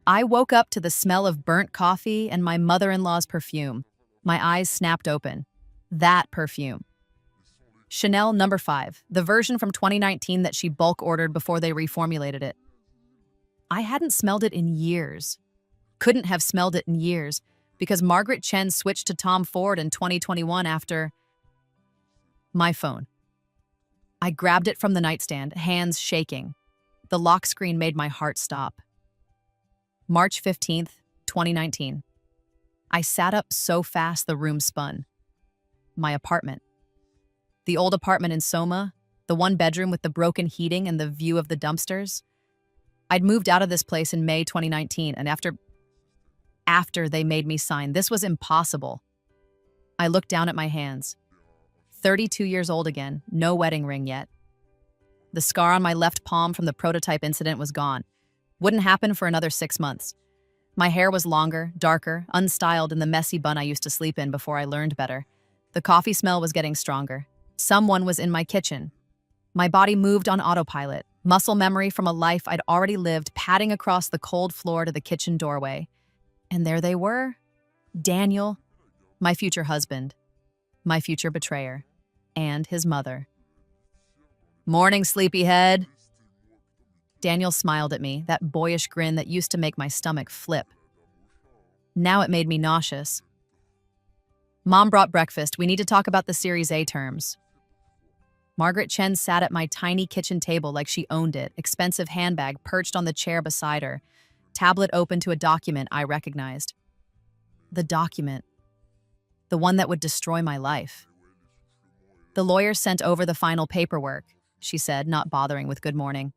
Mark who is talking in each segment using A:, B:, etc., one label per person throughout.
A: I woke up to the smell of burnt coffee and my mother-in-law's perfume. My eyes snapped open. That perfume. Chanel number 5, the version from 2019 that she bulk ordered before they reformulated it. I hadn't smelled it in years. Couldn't have smelled it in years because Margaret Chen switched to Tom Ford in 2021 after my phone. I grabbed it from the nightstand, hands shaking. The lock screen made my heart stop. March 15th, 2019. I sat up so fast the room spun. My apartment. The old apartment in Soma, the one bedroom with the broken heating and the view of the dumpsters. I'd moved out of this place in May 2019, and after they made me sign, this was impossible. I looked down at my hands. 32 years old again, no wedding ring yet. The scar on my left palm from the prototype incident was gone. Wouldn't happen for another 6 months. My hair was longer, darker, unstyled in the messy bun I used to sleep in before I learned better. The coffee smell was getting stronger. Someone was in my kitchen. My body moved on autopilot, muscle memory from a life I'd already lived padding across the cold floor to the kitchen doorway. And there they were. Daniel, my future husband, my future betrayer, and his mother. "Morning, sleepyhead." Daniel smiled at me, that boyish grin that used to make my stomach flip. Now it made me nauseous. "Mom brought breakfast. We need to talk about the Series A terms." Margaret Chen sat at my tiny kitchen table like she owned it, expensive handbag perched on the chair beside her, tablet open to a document I recognized. The document. The one that would destroy my life. "The lawyer sent over the final paperwork," she said, not bothering with good morning.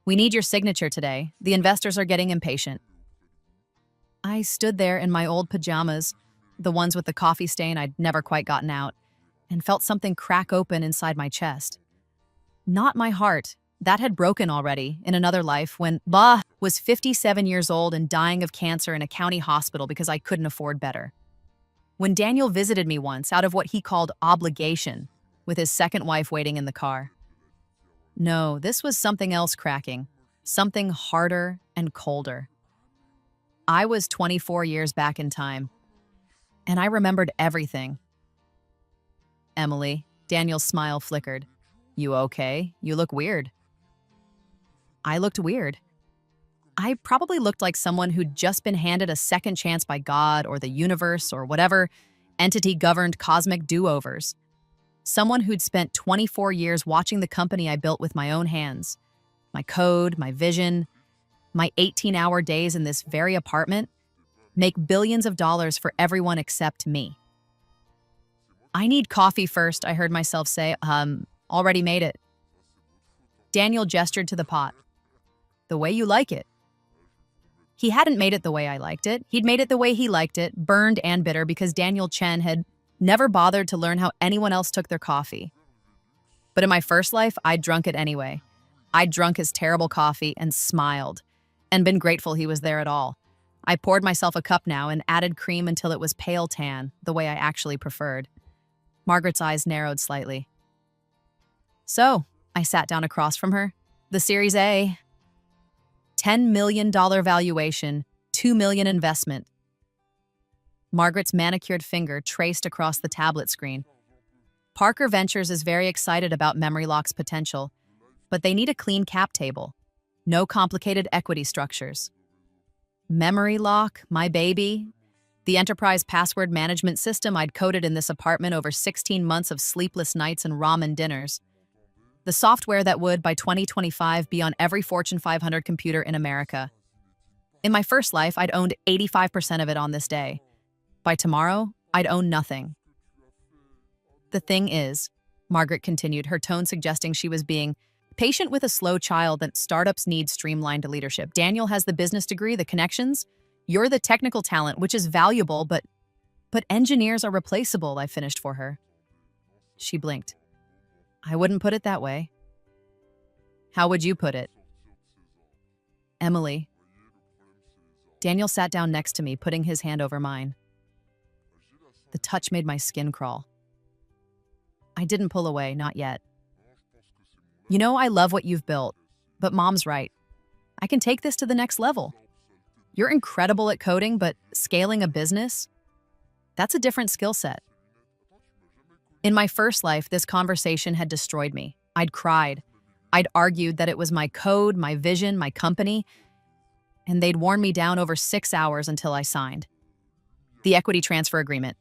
A: "We need your signature today. The investors are getting impatient." I stood there in my old pajamas, the ones with the coffee stain I'd never quite gotten out, and felt something crack open inside my chest. Not my heart. That had broken already in another life when was 57 years old and dying of cancer in a county hospital because I couldn't afford better. When Daniel visited me once out of what he called obligation, with his second wife waiting in the car. No, this was something else cracking, something harder and colder. I was 24 years back in time, and I remembered everything. "Emily," Daniel's smile flickered. "You okay? You look weird." I looked weird. I probably looked like someone who'd just been handed a second chance by God or the universe or whatever entity-governed cosmic do-overs. Someone who'd spent 24 years watching the company I built with my own hands. My code, my vision, my 18-hour days in this very apartment make billions of dollars for everyone except me. "I need coffee first," I heard myself say. Already made it." Daniel gestured to the pot. "The way you like it." He hadn't made it the way I liked it. He'd made it the way he liked it, burned and bitter, because Daniel Chen had never bothered to learn how anyone else took their coffee. But in my first life, I'd drunk it anyway. I'd drunk his terrible coffee and smiled, and been grateful he was there at all. I poured myself a cup now and added cream until it was pale tan, the way I actually preferred. Margaret's eyes narrowed slightly. "So," I sat down across from her, "the Series A. $10 million valuation, $2 million investment." Margaret's manicured finger traced across the tablet screen. "Parker Ventures is very excited about Memory Lock's potential, but they need a clean cap table. No complicated equity structures." Memory Lock, my baby. The enterprise password management system I'd coded in this apartment over 16 months of sleepless nights and ramen dinners. The software that would, by 2025, be on every Fortune 500 computer in America. In my first life, I'd owned 85% of it on this day. By tomorrow, I'd own nothing. "The thing is," Margaret continued, her tone suggesting she was being patient with a slow child, that startups need streamlined leadership. "Daniel has the business degree, the connections. You're the technical talent, which is valuable, but engineers are replaceable," I finished for her. She blinked. "I wouldn't put it that way." "How would you put it?" "Emily." Daniel sat down next to me, putting his hand over mine. The touch made my skin crawl. I didn't pull away, not yet. "You know, I love what you've built, but Mom's right. I can take this to the next level. You're incredible at coding, but scaling a business? That's a different skill set. In my first life, this conversation had destroyed me. I'd cried. I'd argued that it was my code, my vision, my company, and they'd worn me down over 6 hours until I signed the equity transfer agreement.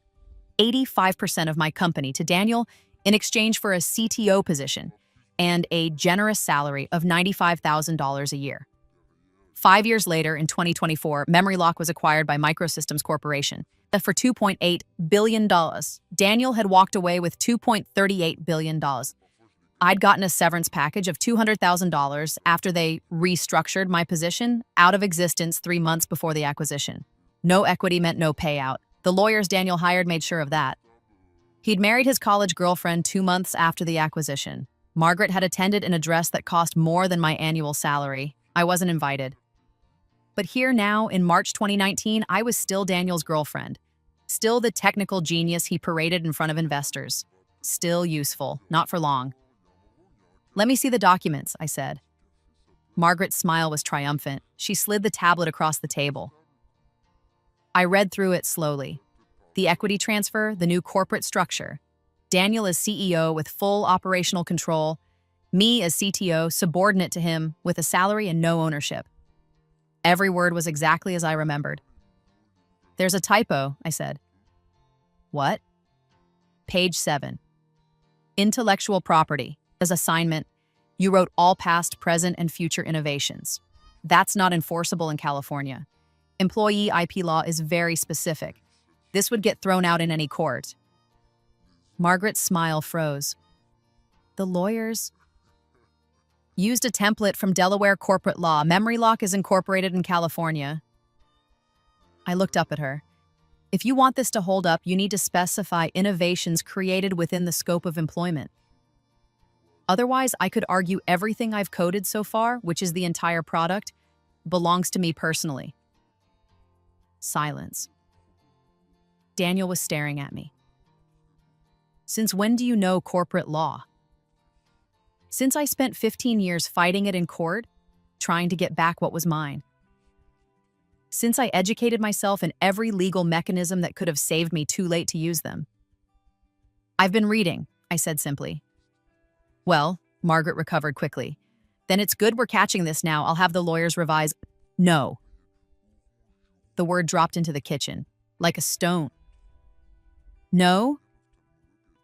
A: 85% of my company to Daniel in exchange for a CTO position and a generous salary of $95,000 a year. 5 years later, in 2024, MemoryLock was acquired by Microsystems Corporation for $2.8 billion. Daniel had walked away with $2.38 billion. I'd gotten a severance package of $200,000 after they restructured my position out of existence 3 months before the acquisition. No equity meant no payout. The lawyers Daniel hired made sure of that. He'd married his college girlfriend 2 months after the acquisition. Margaret had attended an address that cost more than my annual salary. I wasn't invited. But here now, in March 2019, I was still Daniel's girlfriend. Still the technical genius he paraded in front of investors. Still useful, not for long. "Let me see the documents," I said. Margaret's smile was triumphant. She slid the tablet across the table. I read through it slowly. The equity transfer, the new corporate structure. Daniel as CEO with full operational control. Me as CTO, subordinate to him, with a salary and no ownership. Every word was exactly as I remembered. "There's a typo," I said. "What?" "Page 7. Intellectual property. As assignment, you wrote all past, present, and future innovations. That's not enforceable in California. Employee IP law is very specific. This would get thrown out in any court." Margaret's smile froze. "The lawyers used a template from Delaware corporate law. MemoryLock is incorporated in California." I looked up at her. "If you want this to hold up, you need to specify innovations created within the scope of employment. Otherwise, I could argue everything I've coded so far, which is the entire product, belongs to me personally." Silence. Daniel was staring at me. "Since when do you know corporate law?" "Since I spent 15 years fighting it in court, trying to get back what was mine. Since I educated myself in every legal mechanism that could have saved me too late to use them." "I've been reading," I said simply. "Well," Margaret recovered quickly. "Then it's good we're catching this now. I'll have the lawyers revise." "No." The word dropped into the kitchen, like a stone. "No?"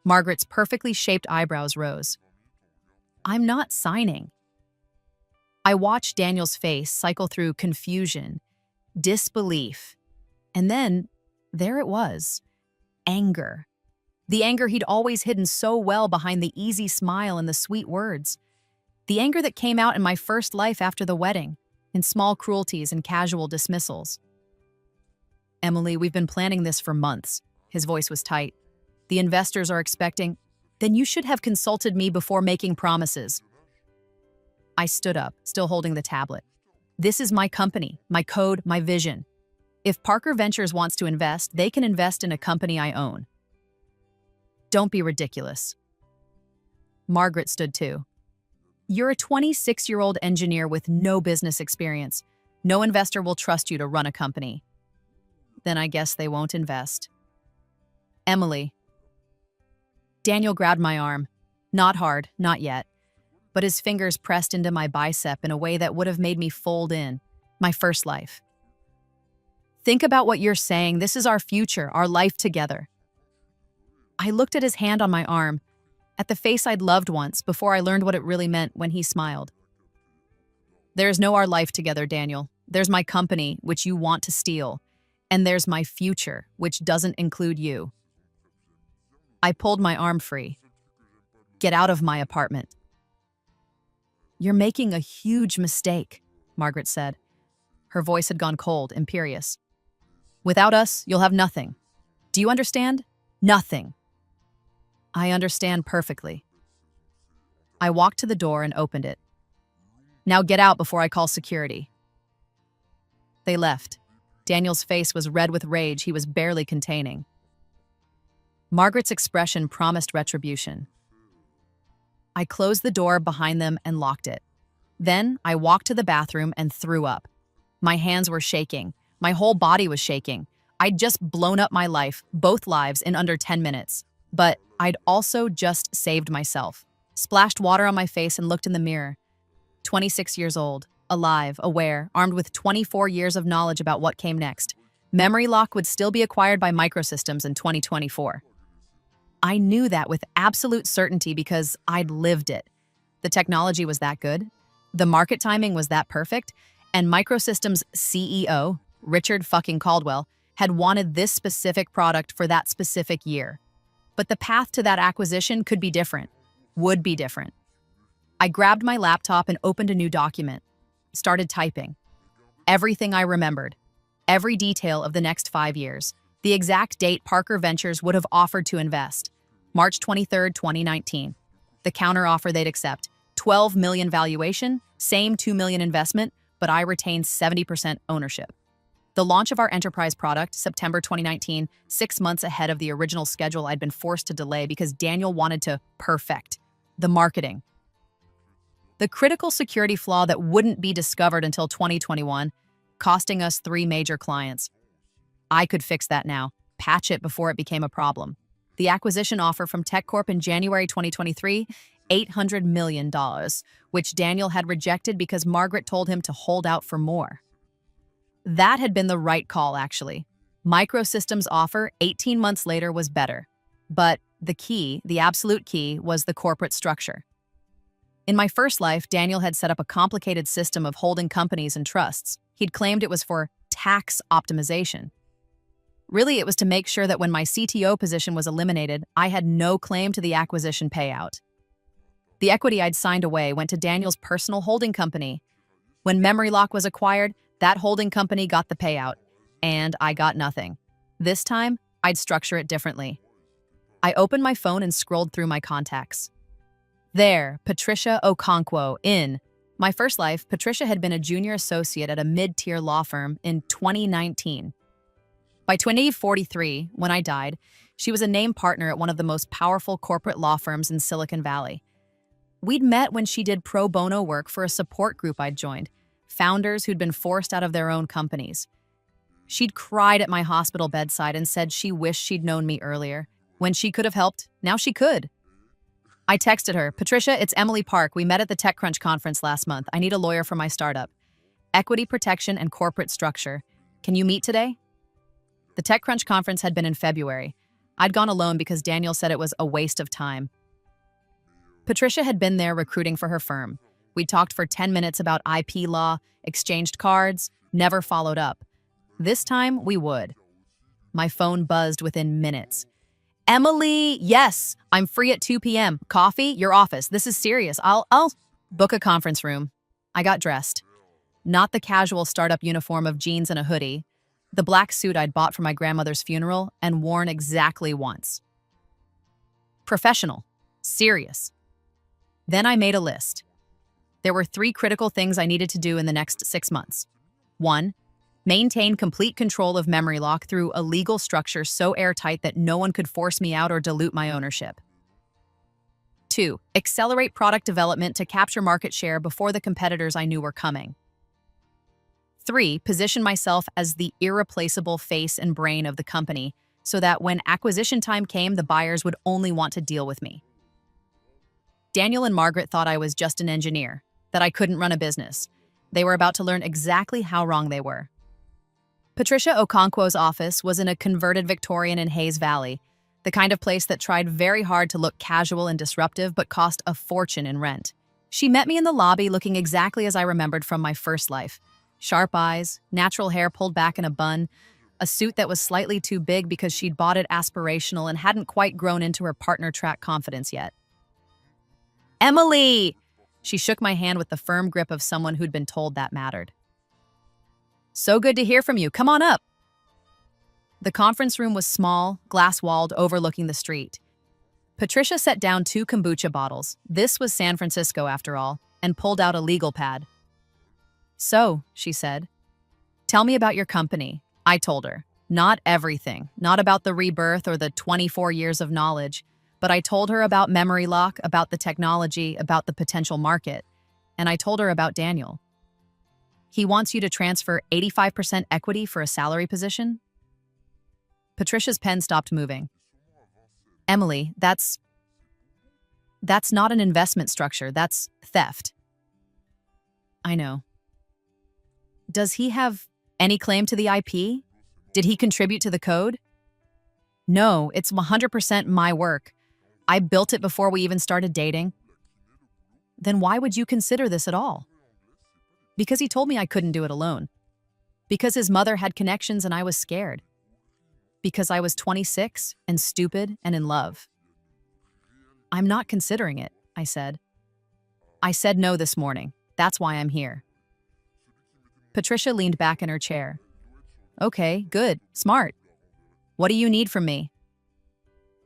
A: Margaret's perfectly shaped eyebrows rose. "I'm not signing." I watched Daniel's face cycle through confusion, disbelief, and then there it was, anger. The anger he'd always hidden so well behind the easy smile and the sweet words. The anger that came out in my first life after the wedding, in small cruelties and casual dismissals. "Emily, we've been planning this for months." His voice was tight. "The investors are expecting—" "Then you should have consulted me before making promises." I stood up, still holding the tablet. "This is my company, my code, my vision. If Parker Ventures wants to invest, they can invest in a company I own." "Don't be ridiculous." Margaret stood too. "You're a 26-year-old engineer with no business experience. No investor will trust you to run a company." "Then I guess they won't invest." "Emily." Daniel grabbed my arm. Not hard, not yet. But his fingers pressed into my bicep in a way that would have made me fold in. My first life. "Think about what you're saying. This is our future, our life together." I looked at his hand on my arm, at the face I'd loved once before I learned what it really meant when he smiled. "There's no our life together, Daniel. There's my company, which you want to steal. And there's my future, which doesn't include you." I pulled my arm free. "Get out of my apartment." "You're making a huge mistake," Margaret said. Her voice had gone cold, imperious. "Without us, you'll have nothing. Do you understand? Nothing." "I understand perfectly." I walked to the door and opened it. "Now get out before I call security." They left. Daniel's face was red with rage he was barely containing. Margaret's expression promised retribution. I closed the door behind them and locked it. Then I walked to the bathroom and threw up. My hands were shaking. My whole body was shaking. I'd just blown up my life, both lives, in under 10 minutes. But I'd also just saved myself. Splashed water on my face and looked in the mirror. 26 years old, alive, aware, armed with 24 years of knowledge about what came next. Memory lock would still be acquired by Microsystems in 2024. I knew that with absolute certainty because I'd lived it. The technology was that good, the market timing was that perfect, and Microsystems' CEO, Richard fucking Caldwell, had wanted this specific product for that specific year. But the path to that acquisition could be different, would be different. I grabbed my laptop and opened a new document, started typing. Everything I remembered, every detail of the next 5 years, the exact date Parker Ventures would have offered to invest, March 23, 2019. The counteroffer they'd accept, $12 million valuation, same $2 million investment, but I retained 70% ownership. The launch of our enterprise product, September 2019, 6 months ahead of the original schedule I'd been forced to delay because Daniel wanted to perfect the marketing. The critical security flaw that wouldn't be discovered until 2021, costing us 3 major clients. I could fix that now, patch it before it became a problem. The acquisition offer from TechCorp in January 2023, $800 million, which Daniel had rejected because Margaret told him to hold out for more. That had been the right call, actually. Microsystems' offer 18 months later was better. But the key, the absolute key, was the corporate structure. In my first life, Daniel had set up a complicated system of holding companies and trusts. He'd claimed it was for tax optimization. Really, it was to make sure that when my CTO position was eliminated, I had no claim to the acquisition payout. The equity I'd signed away went to Daniel's personal holding company. When MemoryLock was acquired, that holding company got the payout, and I got nothing. This time, I'd structure it differently. I opened my phone and scrolled through my contacts. There, Patricia Okonkwo, in my first life, Patricia had been a junior associate at a mid-tier law firm in 2019. By 2043, when I died, she was a named partner at one of the most powerful corporate law firms in Silicon Valley. We'd met when she did pro bono work for a support group I'd joined, founders who'd been forced out of their own companies. She'd cried at my hospital bedside and said she wished she'd known me earlier. When she could have helped, now she could. I texted her, "Patricia, it's Emily Park. We met at the TechCrunch conference last month. I need a lawyer for my startup. Equity protection and corporate structure. Can you meet today?" The TechCrunch conference had been in February. I'd gone alone because Daniel said it was a waste of time. Patricia had been there recruiting for her firm. We talked for 10 minutes about IP law, exchanged cards, never followed up. This time, we would. My phone buzzed within minutes. "Emily, yes, I'm free at 2 p.m. Coffee? Your office. This is serious. I'll book a conference room." I got dressed. Not the casual startup uniform of jeans and a hoodie. The black suit I'd bought for my grandmother's funeral and worn exactly once. Professional. Serious. Then I made a list. There were 3 critical things I needed to do in the next 6 months. 1. Maintain complete control of MemoryLock through a legal structure so airtight that no one could force me out or dilute my ownership. 2. Accelerate product development to capture market share before the competitors I knew were coming. 3. Position myself as the irreplaceable face and brain of the company so that when acquisition time came, the buyers would only want to deal with me. Daniel and Margaret thought I was just an engineer, that I couldn't run a business. They were about to learn exactly how wrong they were. Patricia Okonkwo's office was in a converted Victorian in Hayes Valley, the kind of place that tried very hard to look casual and disruptive but cost a fortune in rent. She met me in the lobby looking exactly as I remembered from my first life. Sharp eyes, natural hair pulled back in a bun, a suit that was slightly too big because she'd bought it aspirational and hadn't quite grown into her partner-track confidence yet. "Emily!" She shook my hand with the firm grip of someone who'd been told that mattered. "So good to hear from you. Come on up." The conference room was small, glass-walled, overlooking the street. Patricia set down 2 kombucha bottles. This was San Francisco, after all, and pulled out a legal pad. "So," she said, "tell me about your company." I told her. Not everything, not about the Rebirth or the 24 years of knowledge, but I told her about MemoryLock, about the technology, about the potential market, and I told her about Daniel. He wants you to transfer 85% equity for a salary position? Patricia's pen stopped moving. Emily, that's not an investment structure, that's theft. I know. Does he have any claim to the IP? Did he contribute to the code? No, it's 100% my work. I built it before we even started dating. Then why would you consider this at all? Because he told me I couldn't do it alone. Because his mother had connections and I was scared. Because I was 26 and stupid and in love. I'm not considering it, I said. I said no this morning. That's why I'm here. Patricia leaned back in her chair. Okay, good, smart. What do you need from me?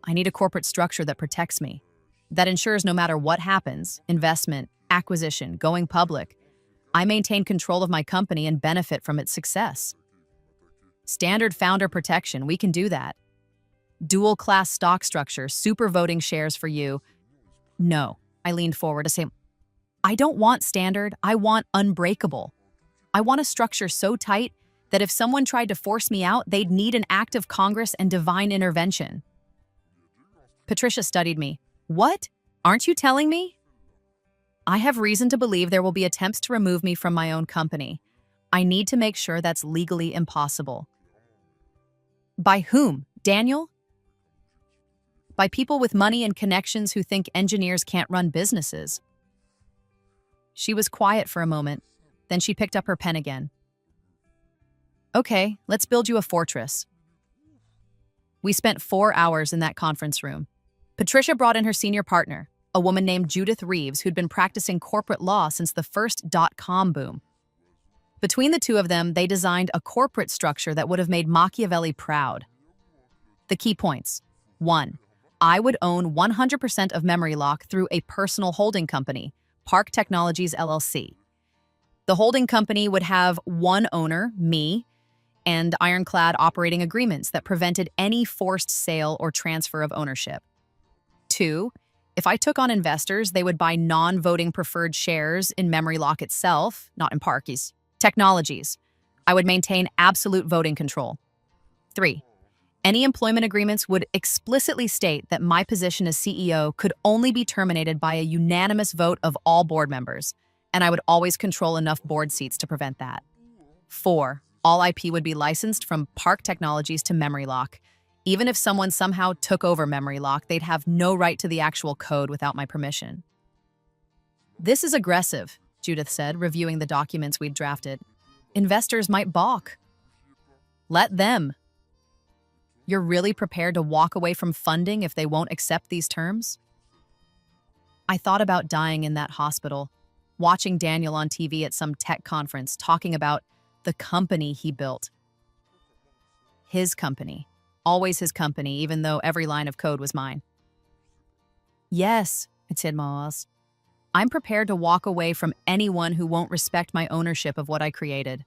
A: I need a corporate structure that protects me, that ensures no matter what happens, investment, acquisition, going public, I maintain control of my company and benefit from its success. Standard founder protection, we can do that. Dual class stock structure, super voting shares for you. No, I leaned forward to say, I don't want standard, I want unbreakable. I want a structure so tight that if someone tried to force me out, they'd need an act of Congress and divine intervention. Patricia studied me. What? Aren't you telling me? I have reason to believe there will be attempts to remove me from my own company. I need to make sure that's legally impossible. By whom? Daniel? By people with money and connections who think engineers can't run businesses. She was quiet for a moment, then she picked up her pen again. Okay, let's build you a fortress. We spent 4 hours in that conference room. Patricia brought in her senior partner, a woman named Judith Reeves who'd been practicing corporate law since the first dot-com boom. Between the two of them, they designed a corporate structure that would have made Machiavelli proud. The key points. 1. I would own 100% of MemoryLock through a personal holding company, Park Technologies LLC. The holding company would have one owner, me, and ironclad operating agreements that prevented any forced sale or transfer of ownership. 2. If I took on investors, they would buy non-voting preferred shares in MemoryLock itself, not in Parky's Technologies. I would maintain absolute voting control. 3. Any employment agreements would explicitly state that my position as CEO could only be terminated by a unanimous vote of all board members, and I would always control enough board seats to prevent that. 4. All IP would be licensed from Park Technologies to MemoryLock. Even if someone somehow took over MemoryLock, they'd have no right to the actual code without my permission. This is aggressive, Judith said, reviewing the documents we'd drafted. Investors might balk. Let them. You're really prepared to walk away from funding if they won't accept these terms? I thought about dying in that hospital, watching Daniel on TV at some tech conference talking about the company he built. His company. Always his company, even though every line of code was mine. Yes, I said, Moaz. I'm prepared to walk away from anyone who won't respect my ownership of what I created.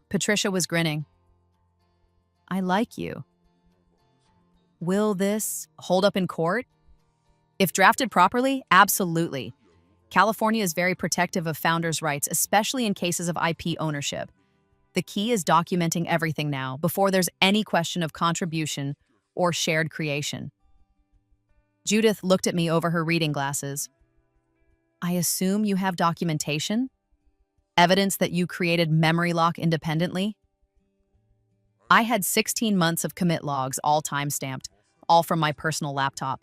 A: Patricia was grinning. I like you. Will this hold up in court? If drafted properly, absolutely. California is very protective of founders' rights, especially in cases of IP ownership. The key is documenting everything now, before there's any question of contribution or shared creation. Judith looked at me over her reading glasses. I assume you have documentation? Evidence that you created MemoryLock independently? I had 16 months of commit logs, all time-stamped, all from my personal laptop.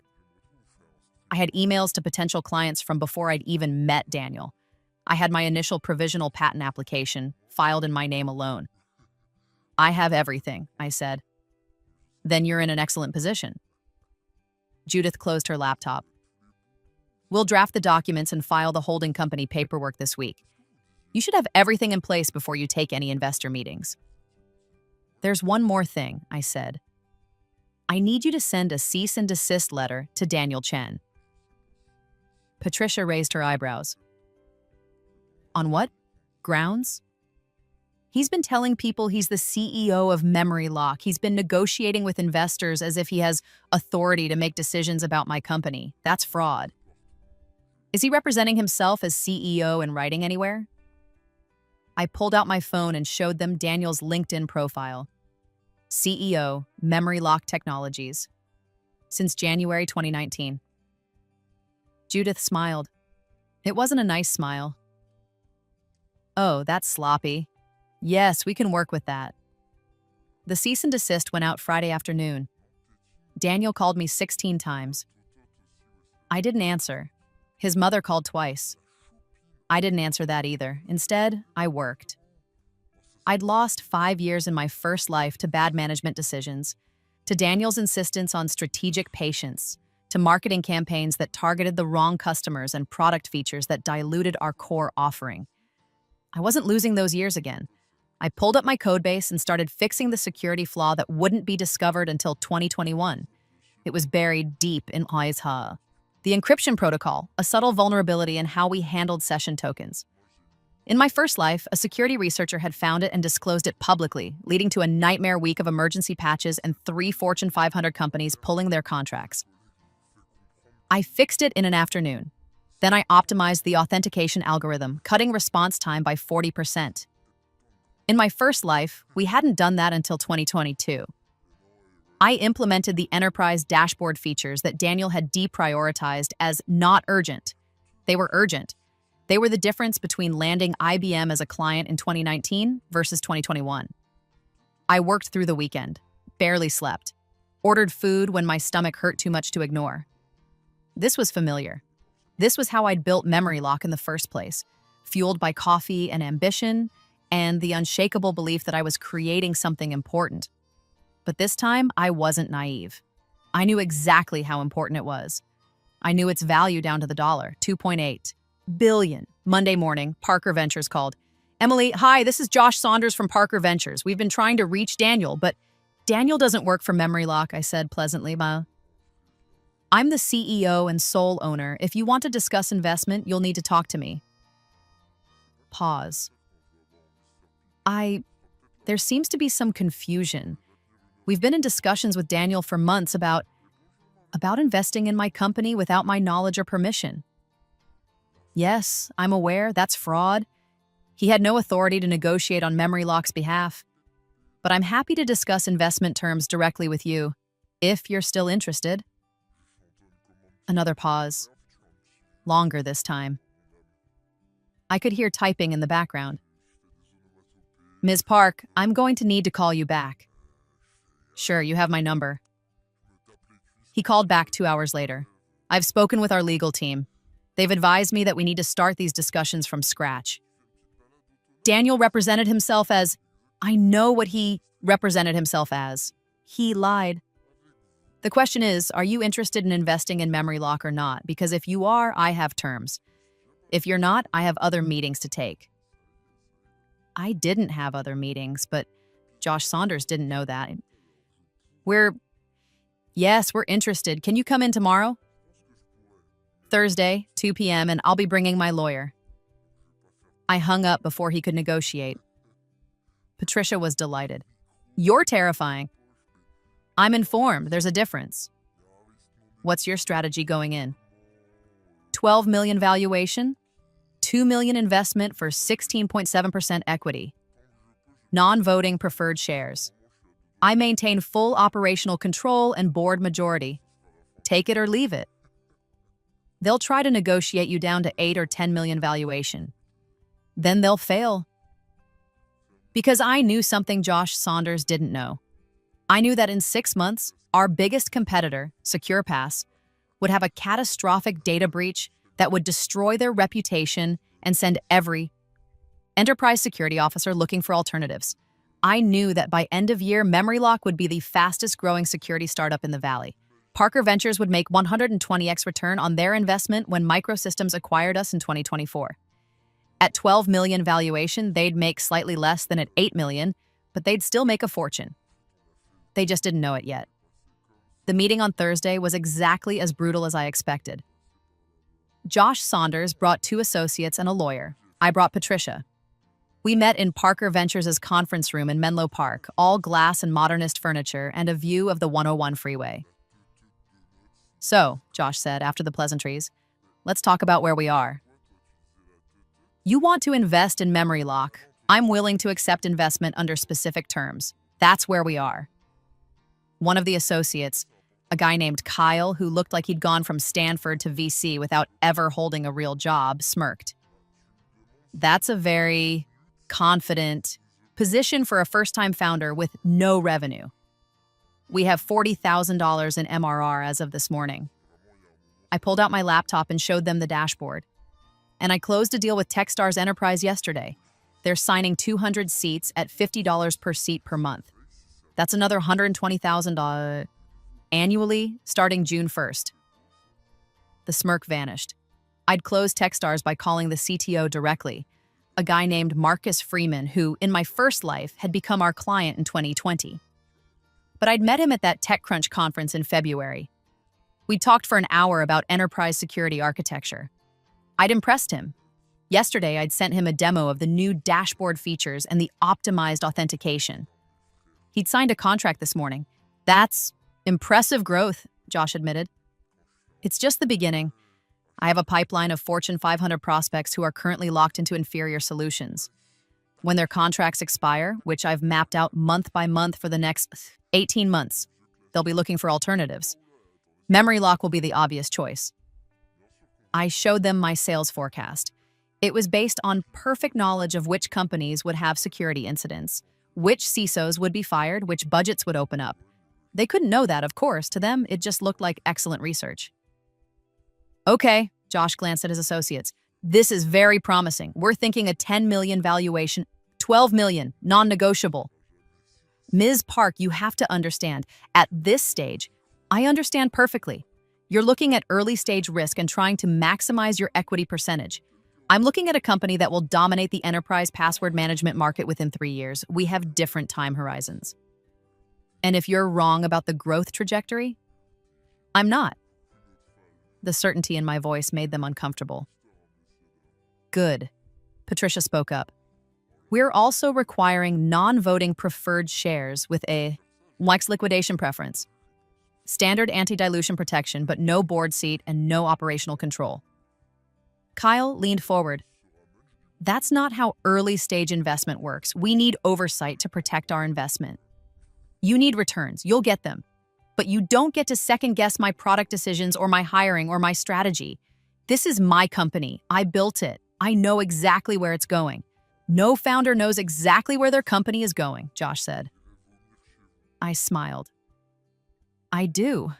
A: I had emails to potential clients from before I'd even met Daniel. I had my initial provisional patent application, filed in my name alone. I have everything, I said. Then you're in an excellent position. Judith closed her laptop. We'll draft the documents and file the holding company paperwork this week. You should have everything in place before you take any investor meetings. There's one more thing, I said. I need you to send a cease and desist letter to Daniel Chen. Patricia raised her eyebrows. On what grounds? He's been telling people he's the CEO of MemoryLock. He's been negotiating with investors as if he has authority to make decisions about my company. That's fraud. Is he representing himself as CEO in writing anywhere? I pulled out my phone and showed them Daniel's LinkedIn profile. CEO, Memory Lock Technologies. Since January 2019. Judith smiled. It wasn't a nice smile. Oh, that's sloppy. Yes, we can work with that. The cease and desist went out Friday afternoon. Daniel called me 16 times. I didn't answer. His mother called twice. I didn't answer that either. Instead, I worked. I'd lost 5 years in my first life to bad management decisions, to Daniel's insistence on strategic patience, to marketing campaigns that targeted the wrong customers and product features that diluted our core offering. I wasn't losing those years again. I pulled up my codebase and started fixing the security flaw that wouldn't be discovered until 2021. It was buried deep in ISHA. The encryption protocol, a subtle vulnerability in how we handled session tokens. In my first life, a security researcher had found it and disclosed it publicly, leading to a nightmare week of emergency patches and 3 Fortune 500 companies pulling their contracts. I fixed it in an afternoon. Then I optimized the authentication algorithm, cutting response time by 40%. In my first life, we hadn't done that until 2022. I implemented the enterprise dashboard features that Daniel had deprioritized as not urgent. They were urgent. They were the difference between landing IBM as a client in 2019 versus 2021. I worked through the weekend, barely slept, ordered food when my stomach hurt too much to ignore. This was familiar. This was how I'd built Memory Lock in the first place, fueled by coffee and ambition and the unshakable belief that I was creating something important. But this time, I wasn't naive. I knew exactly how important it was. I knew its value down to the dollar, 2.8 billion. Monday morning, Parker Ventures called. Emily, hi, this is Josh Saunders from Parker Ventures. We've been trying to reach Daniel, but Daniel doesn't work for Memory Lock, I said pleasantly. I'm the CEO and sole owner. If you want to discuss investment, you'll need to talk to me. Pause. There seems to be some confusion. We've been in discussions with Daniel for months about investing in my company without my knowledge or permission. Yes, I'm aware that's fraud. He had no authority to negotiate on Memory Lock's behalf. But I'm happy to discuss investment terms directly with you, if you're still interested. Another pause. Longer this time. I could hear typing in the background. Ms. Park, I'm going to need to call you back. Sure, you have my number. He called back 2 hours later. I've spoken with our legal team. They've advised me that we need to start these discussions from scratch. Daniel represented himself as, I know what he represented himself as. He lied. The question is, are you interested in investing in Memory Lock or not? Because if you are, I have terms. If you're not, I have other meetings to take. I didn't have other meetings, but Josh Saunders didn't know that. Yes, we're interested. Can you come in tomorrow? Thursday, 2 p.m., and I'll be bringing my lawyer. I hung up before he could negotiate. Patricia was delighted. You're terrifying. I'm informed. There's a difference. What's your strategy going in? 12 million valuation, 2 million investment for 16.7% equity. Non-voting preferred shares. I maintain full operational control and board majority. Take it or leave it. They'll try to negotiate you down to 8 or 10 million valuation. Then they'll fail. Because I knew something Josh Saunders didn't know. I knew that in 6 months, our biggest competitor, SecurePass, would have a catastrophic data breach that would destroy their reputation and send every enterprise security officer looking for alternatives. I knew that by end of year, Memory Lock would be the fastest growing security startup in the Valley. Parker Ventures would make 120x return on their investment when Microsystems acquired us in 2024. At 12 million valuation, they'd make slightly less than at 8 million, but they'd still make a fortune. They just didn't know it yet. The meeting on Thursday was exactly as brutal as I expected. Josh Saunders brought 2 associates and a lawyer. I brought Patricia. We met in Parker Ventures' conference room in Menlo Park, all glass and modernist furniture and a view of the 101 freeway. So, Josh said after the pleasantries, let's talk about where we are. You want to invest in Memory Lock, I'm willing to accept investment under specific terms. That's where we are. One of the associates, a guy named Kyle, who looked like he'd gone from Stanford to VC without ever holding a real job, smirked. That's a very confident position for a first-time founder with no revenue. We have $40,000 in MRR as of this morning. I pulled out my laptop and showed them the dashboard. And I closed a deal with Techstars Enterprise yesterday. They're signing 200 seats at $50 per seat per month. That's another $120,000 annually starting June 1st. The smirk vanished. I'd closed Techstars by calling the CTO directly, a guy named Marcus Freeman who, in my first life, had become our client in 2020. But I'd met him at that TechCrunch conference in February. We talked for an hour about enterprise security architecture. I'd impressed him. Yesterday, I'd sent him a demo of the new dashboard features and the optimized authentication. He'd signed a contract this morning. That's impressive growth, Josh admitted. It's just the beginning. I have a pipeline of Fortune 500 prospects who are currently locked into inferior solutions. When their contracts expire, which I've mapped out month by month for the next 18 months, they'll be looking for alternatives. Memory lock will be the obvious choice. I showed them my sales forecast. It was based on perfect knowledge of which companies would have security incidents, which CISOs would be fired, which budgets would open up. They couldn't know that, of course. To them, it just looked like excellent research. Okay, Josh glanced at his associates. This is very promising. We're thinking a $10 million valuation, $12 million, non-negotiable. Ms. Park, you have to understand, at this stage, I understand perfectly. You're looking at early stage risk and trying to maximize your equity percentage. I'm looking at a company that will dominate the enterprise password management market within 3 years. We have different time horizons. And if you're wrong about the growth trajectory, I'm not. The certainty in my voice made them uncomfortable. Good. Patricia spoke up. We're also requiring non-voting preferred shares with a liquidation preference. Standard anti-dilution protection, but no board seat and no operational control. Kyle leaned forward. That's not how early-stage investment works. We need oversight to protect our investment. You need returns. You'll get them. But you don't get to second-guess my product decisions or my hiring or my strategy. This is my company. I built it. I know exactly where it's going. No founder knows exactly where their company is going, Josh said. I smiled. I do.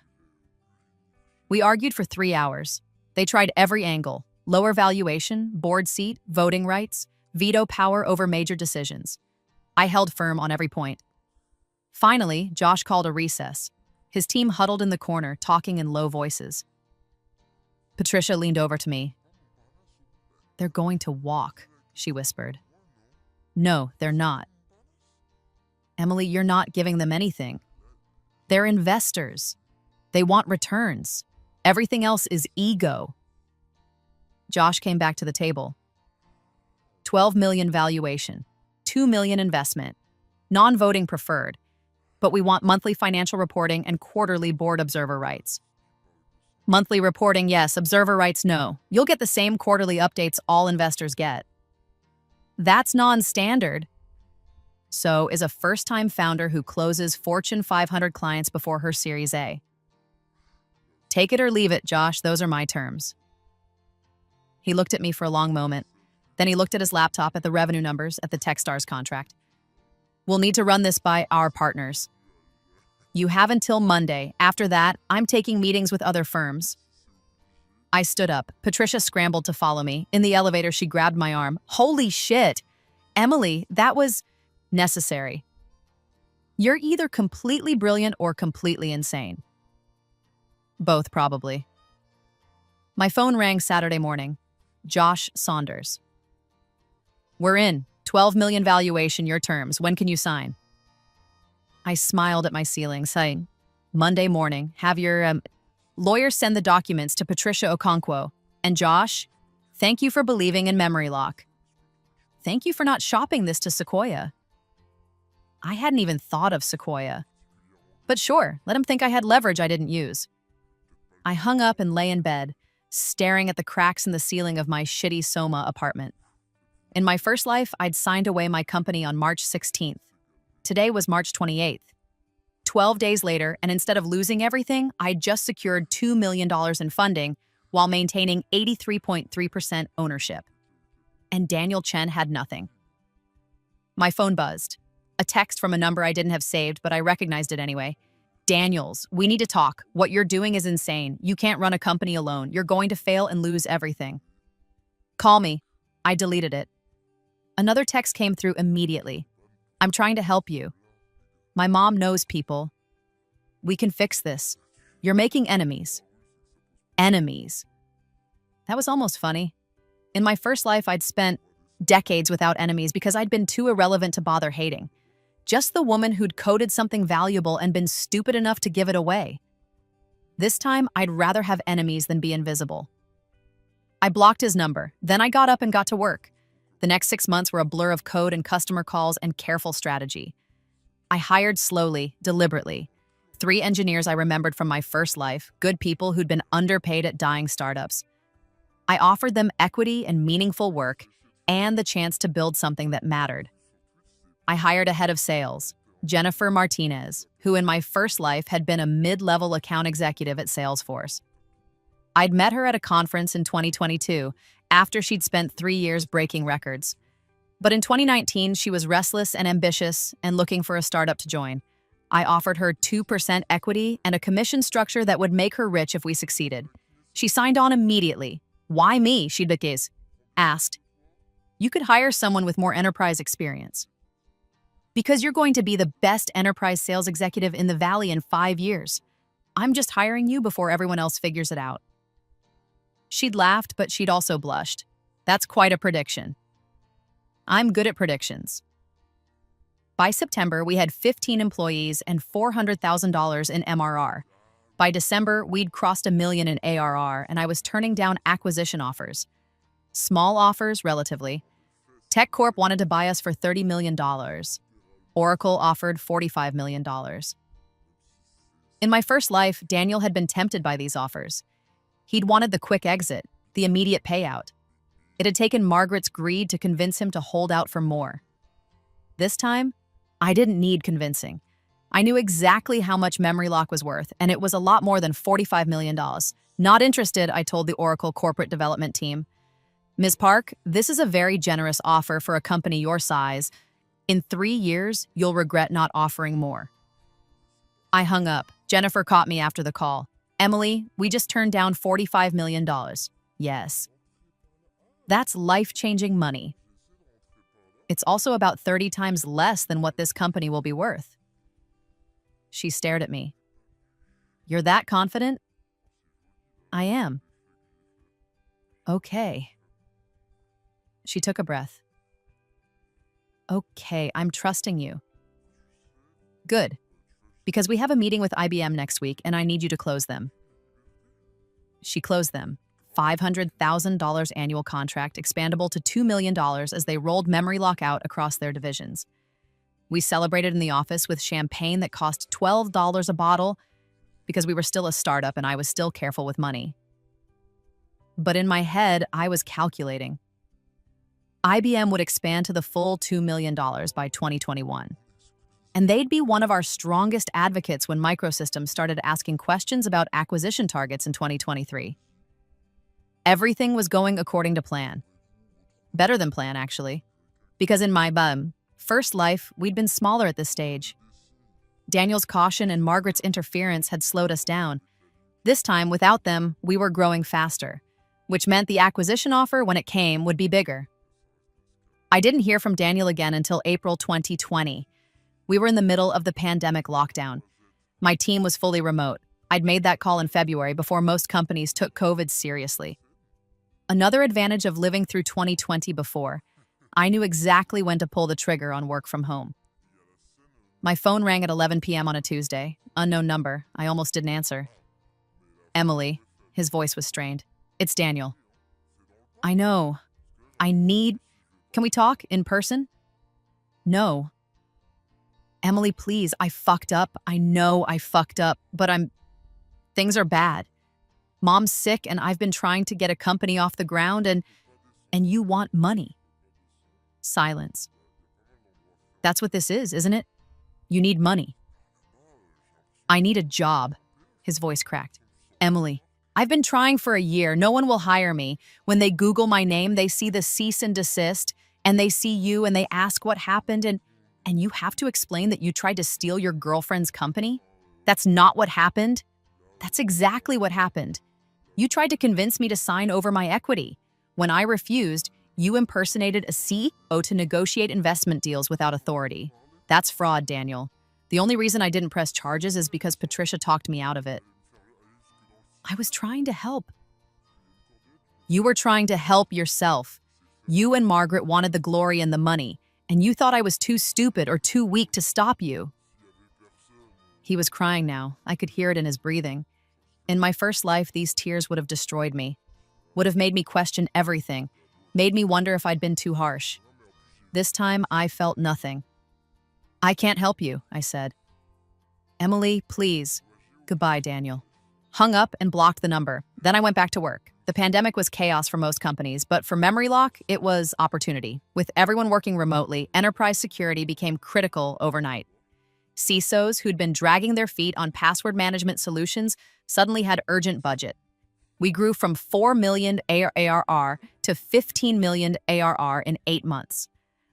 A: We argued for 3 hours. They tried every angle: lower valuation, board seat, voting rights, veto power over major decisions. I held firm on every point. Finally, Josh called a recess. His team huddled in the corner, talking in low voices. Patricia leaned over to me. They're going to walk, she whispered. No, they're not. Emily, you're not giving them anything. They're investors. They want returns. Everything else is ego. Josh came back to the table. 12 million valuation, 2 million investment, non-voting preferred, but we want monthly financial reporting and quarterly board observer rights. Monthly reporting, yes. Observer rights, no. You'll get the same quarterly updates all investors get. That's non-standard. So is a first-time founder who closes Fortune 500 clients before her Series A. Take it or leave it, Josh. Those are my terms. He looked at me for a long moment. Then he looked at his laptop at the revenue numbers at the Techstars contract. We'll need to run this by our partners. You have until Monday. After that, I'm taking meetings with other firms. I stood up. Patricia scrambled to follow me. In the elevator, she grabbed my arm. Holy shit! Emily, that was necessary. You're either completely brilliant or completely insane. Both, probably. My phone rang Saturday morning. Josh Saunders. We're in. 12 million valuation, your terms. When can you sign? I smiled at my ceiling, saying, Monday morning, have your lawyer send the documents to Patricia Okonkwo. And Josh, thank you for believing in memory lock. Thank you for not shopping this to Sequoia. I hadn't even thought of Sequoia. But sure, let him think I had leverage I didn't use. I hung up and lay in bed, staring at the cracks in the ceiling of my shitty Soma apartment. In my first life, I'd signed away my company on March 16th. Today was March 28th. 12 days later, and instead of losing everything, I'd just secured $2 million in funding while maintaining 83.3% ownership. And Daniel Chen had nothing. My phone buzzed. A text from a number I didn't have saved, but I recognized it anyway. Daniels, we need to talk. What you're doing is insane. You can't run a company alone. You're going to fail and lose everything. Call me. I deleted it. Another text came through immediately. I'm trying to help you. My mom knows people. We can fix this. You're making enemies. Enemies. That was almost funny. In my first life, I'd spent decades without enemies because I'd been too irrelevant to bother hating. Just the woman who'd coded something valuable and been stupid enough to give it away. This time, I'd rather have enemies than be invisible. I blocked his number. Then I got up and got to work. The next 6 months were a blur of code and customer calls and careful strategy. I hired slowly, deliberately. 3 engineers I remembered from my first life, good people who'd been underpaid at dying startups. I offered them equity and meaningful work and the chance to build something that mattered. I hired a head of sales, Jennifer Martinez, who in my first life had been a mid-level account executive at Salesforce. I'd met her at a conference in 2022 after she'd spent 3 years breaking records. But in 2019, she was restless and ambitious and looking for a startup to join. I offered her 2% equity and a commission structure that would make her rich if we succeeded. She signed on immediately. Why me? She asked. You could hire someone with more enterprise experience. Because you're going to be the best enterprise sales executive in the Valley in 5 years. I'm just hiring you before everyone else figures it out. She'd laughed, but she'd also blushed. That's quite a prediction. I'm good at predictions. By September, we had 15 employees and $400,000 in MRR. By December, we'd crossed $1 million in ARR, and I was turning down acquisition offers. Small offers, relatively. TechCorp wanted to buy us for $30 million. Oracle offered $45 million. In my first life, Daniel had been tempted by these offers. He'd wanted the quick exit, the immediate payout. It had taken Margaret's greed to convince him to hold out for more. This time, I didn't need convincing. I knew exactly how much MemoryLock was worth, and it was a lot more than $45 million. Not interested, I told the Oracle corporate development team. Ms. Park, this is a very generous offer for a company your size. In 3 years, you'll regret not offering more. I hung up. Jennifer caught me after the call. Emily, we just turned down $45 million. Yes. That's life-changing money. It's also about 30 times less than what this company will be worth. She stared at me. You're that confident? I am. Okay. She took a breath. Okay, I'm trusting you. Good. Because we have a meeting with IBM next week and I need you to close them. She closed them. $500,000 annual contract, expandable to $2 million as they rolled MemoryLock out across their divisions. We celebrated in the office with champagne that cost $12 a bottle because we were still a startup and I was still careful with money. But in my head, I was calculating. IBM would expand to the full $2 million by 2021. And they'd be one of our strongest advocates when Microsystems started asking questions about acquisition targets in 2023. Everything was going according to plan. Better than plan, actually. Because in my first life, we'd been smaller at this stage. Daniel's caution and Margaret's interference had slowed us down. This time, without them, we were growing faster, which meant the acquisition offer, when it came, would be bigger. I didn't hear from Daniel again until April 2020. We were in the middle of the pandemic lockdown. My team was fully remote. I'd made that call in February before most companies took COVID seriously. Another advantage of living through 2020 before, I knew exactly when to pull the trigger on work from home. My phone rang at 11 p.m. on a Tuesday. Unknown number. I almost didn't answer. Emily. His voice was strained. It's Daniel. I know. Can we talk in person? No. Emily, please, I fucked up. I know I fucked up, but things are bad. Mom's sick and I've been trying to get a company off the ground and you want money. Silence. That's what this is, isn't it? You need money. I need a job. His voice cracked. Emily, I've been trying for a year. No one will hire me. When they Google my name, they see the cease and desist, and they see you and they ask what happened, and you have to explain that you tried to steal your girlfriend's company? That's not what happened. That's exactly what happened. You tried to convince me to sign over my equity. When I refused, you impersonated a CEO to negotiate investment deals without authority. That's fraud, Daniel. The only reason I didn't press charges is because Patricia talked me out of it. I was trying to help. You were trying to help yourself. You and Margaret wanted the glory and the money, and you thought I was too stupid or too weak to stop you. He was crying now. I could hear it in his breathing. In my first life, these tears would have destroyed me, would have made me question everything, made me wonder if I'd been too harsh. This time, I felt nothing. I can't help you, I said. Emily, please. Goodbye, Daniel. Hung up and blocked the number. Then I went back to work. The pandemic was chaos for most companies, but for Memory Lock, it was opportunity. With everyone working remotely, enterprise security became critical overnight. CISOs who'd been dragging their feet on password management solutions suddenly had urgent budget. We grew from 4 million ARR to 15 million ARR in 8 months.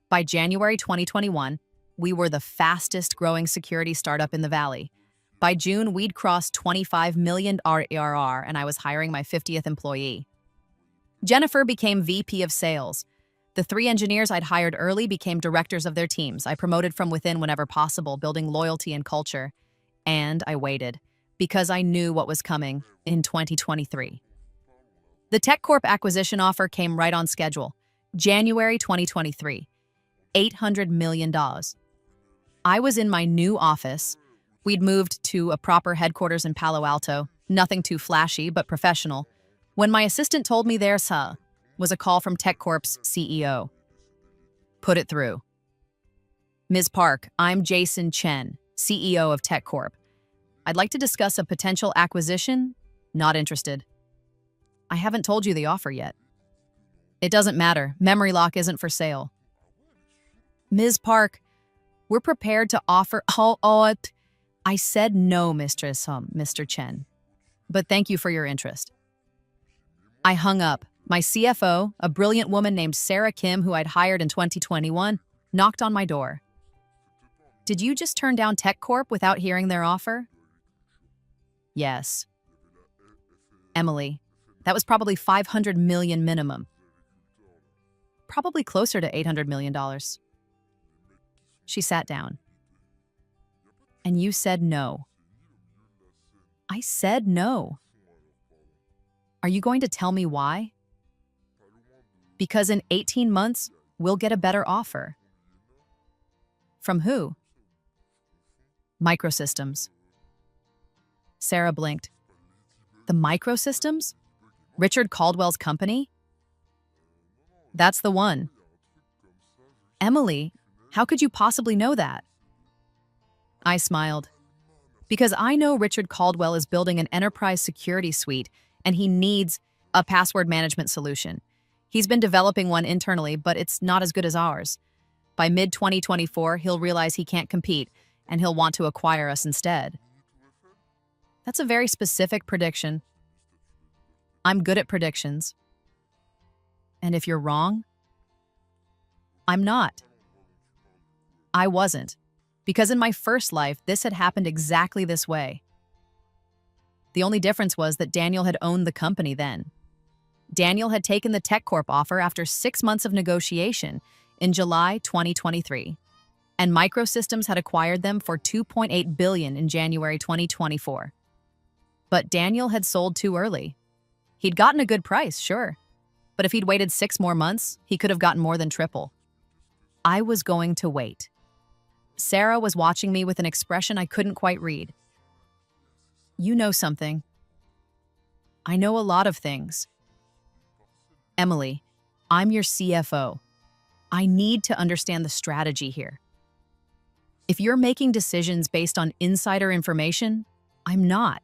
A: By January 2021, we were the fastest growing security startup in the Valley. By June, we'd crossed 25 million ARR, and I was hiring my 50th employee. Jennifer became VP of Sales. The 3 engineers I'd hired early became directors of their teams. I promoted from within whenever possible, building loyalty and culture. And I waited, because I knew what was coming in 2023. The TechCorp acquisition offer came right on schedule. January 2023, $800 million. I was in my new office. We'd moved to a proper headquarters in Palo Alto, nothing too flashy, but professional. When my assistant told me there's was a call from TechCorp's CEO. Put it through. Ms. Park, I'm Jason Chen, CEO of TechCorp. I'd like to discuss a potential acquisition. Not interested. I haven't told you the offer yet. It doesn't matter. Memory Lock isn't for sale. Ms. Park, we're prepared to offer. I said no, Mr. Chen. But thank you for your interest. I hung up. My CFO, a brilliant woman named Sarah Kim, who I'd hired in 2021, knocked on my door. Did you just turn down TechCorp without hearing their offer? Yes. Emily, that was probably $500 million minimum. Probably closer to $800 million. She sat down. And you said no. I said no. Are you going to tell me why? Because in 18 months, we'll get a better offer. From who? Microsystems. Sarah blinked. The Microsystems? Richard Caldwell's company? That's the one. Emily, how could you possibly know that? I smiled. Because I know Richard Caldwell is building an enterprise security suite, and he needs a password management solution. He's been developing one internally, but it's not as good as ours. By mid-2024, he'll realize he can't compete, and he'll want to acquire us instead. That's a very specific prediction. I'm good at predictions. And if you're wrong, I'm not. I wasn't. Because in my first life, this had happened exactly this way. The only difference was that Daniel had owned the company then. Daniel had taken the TechCorp offer after 6 months of negotiation in July 2023, and Microsystems had acquired them for $2.8 billion in January 2024. But Daniel had sold too early. He'd gotten a good price, sure, but if he'd waited 6 more months, he could have gotten more than triple. I was going to wait. Sarah was watching me with an expression I couldn't quite read. You know something. I know a lot of things. Emily, I'm your CFO. I need to understand the strategy here. If you're making decisions based on insider information, I'm not.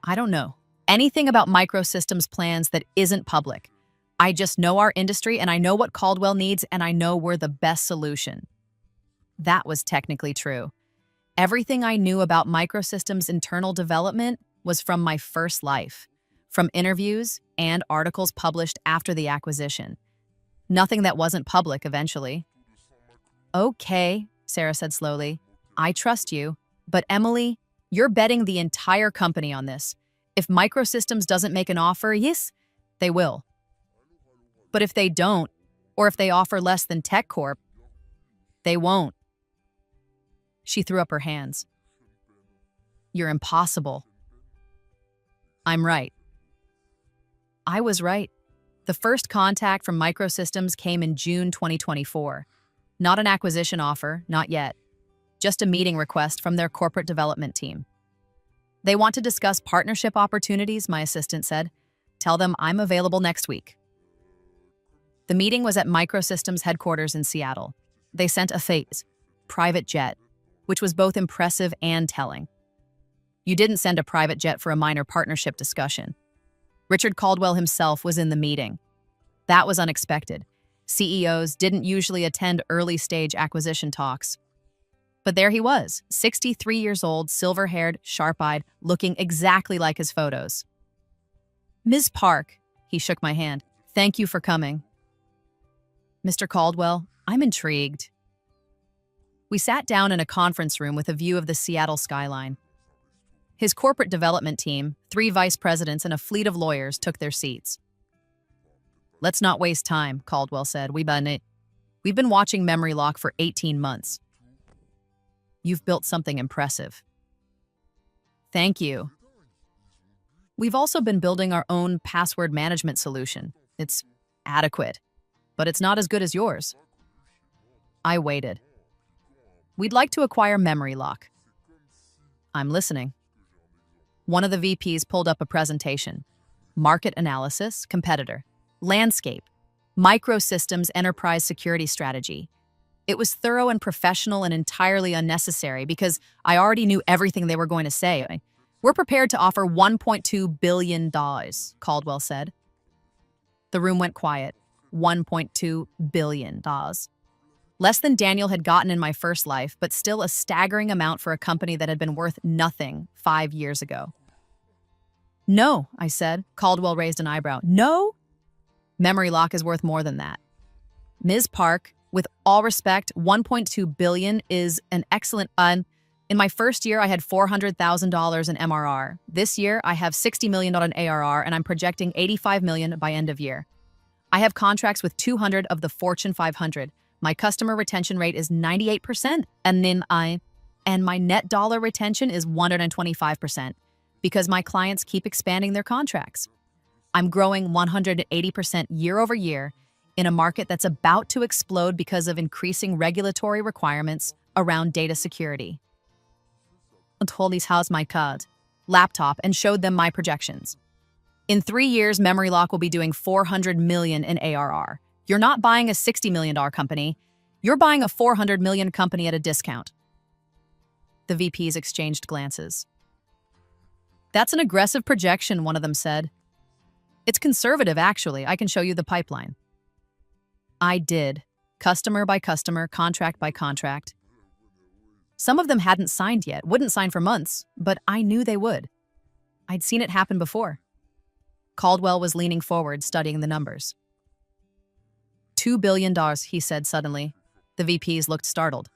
A: I don't know anything about Microsystems plans that isn't public. I just know our industry and I know what Caldwell needs and I know we're the best solution. That was technically true. Everything I knew about Microsystem's internal development was from my first life, from interviews and articles published after the acquisition. Nothing that wasn't public eventually. Okay, Sarah said slowly. I trust you, but Emily, you're betting the entire company on this. If Microsystems doesn't make an offer, yes, they will. But if they don't, or if they offer less than TechCorp, they won't. She threw up her hands. You're impossible. I'm right. I was right. The first contact from Microsystems came in June 2024. Not an acquisition offer, not yet. Just a meeting request from their corporate development team. They want to discuss partnership opportunities, my assistant said. Tell them I'm available next week. The meeting was at Microsystems headquarters in Seattle. They sent a private jet, which was both impressive and telling. You didn't send a private jet for a minor partnership discussion. Richard Caldwell himself was in the meeting. That was unexpected. CEOs didn't usually attend early-stage acquisition talks. But there he was, 63 years old, silver-haired, sharp-eyed, looking exactly like his photos. Ms. Park, he shook my hand. Thank you for coming. Mr. Caldwell, I'm intrigued. We sat down in a conference room with a view of the Seattle skyline. His corporate development team, 3 vice presidents and a fleet of lawyers took their seats. Let's not waste time, Caldwell said. We've been watching Memory Lock for 18 months. You've built something impressive. Thank you. We've also been building our own password management solution. It's adequate, but it's not as good as yours. I waited. We'd like to acquire Memory Lock. I'm listening. One of the VPs pulled up a presentation. Market analysis, competitor, landscape, Microsystems enterprise security strategy. It was thorough and professional and entirely unnecessary because I already knew everything they were going to say. We're prepared to offer $1.2 billion, Caldwell said. The room went quiet. $1.2 billion. Less than Daniel had gotten in my first life, but still a staggering amount for a company that had been worth nothing 5 years ago. No, I said. Caldwell raised an eyebrow. No? Memory Lock is worth more than that. Ms. Park, with all respect, $1.2 billion is an excellent in my first year, I had $400,000 in MRR. This year, I have $60 million in ARR, and I'm projecting $85 million by end of year. I have contracts with 200 of the Fortune 500. My customer retention rate is 98%, and my net dollar retention is 125% because my clients keep expanding their contracts. I'm growing 180% year over year in a market that's about to explode because of increasing regulatory requirements around data security. I told these house my card, laptop, and showed them my projections. In 3 years, Memory Lock will be doing $400 million in ARR. You're not buying a $60 million company. You're buying a $400 million company at a discount. The VPs exchanged glances. That's an aggressive projection, one of them said. It's conservative, actually. I can show you the pipeline. I did, customer by customer, contract by contract. Some of them hadn't signed yet, wouldn't sign for months, but I knew they would. I'd seen it happen before. Caldwell was leaning forward, studying the numbers. $2 billion, he said suddenly. The VPs looked startled.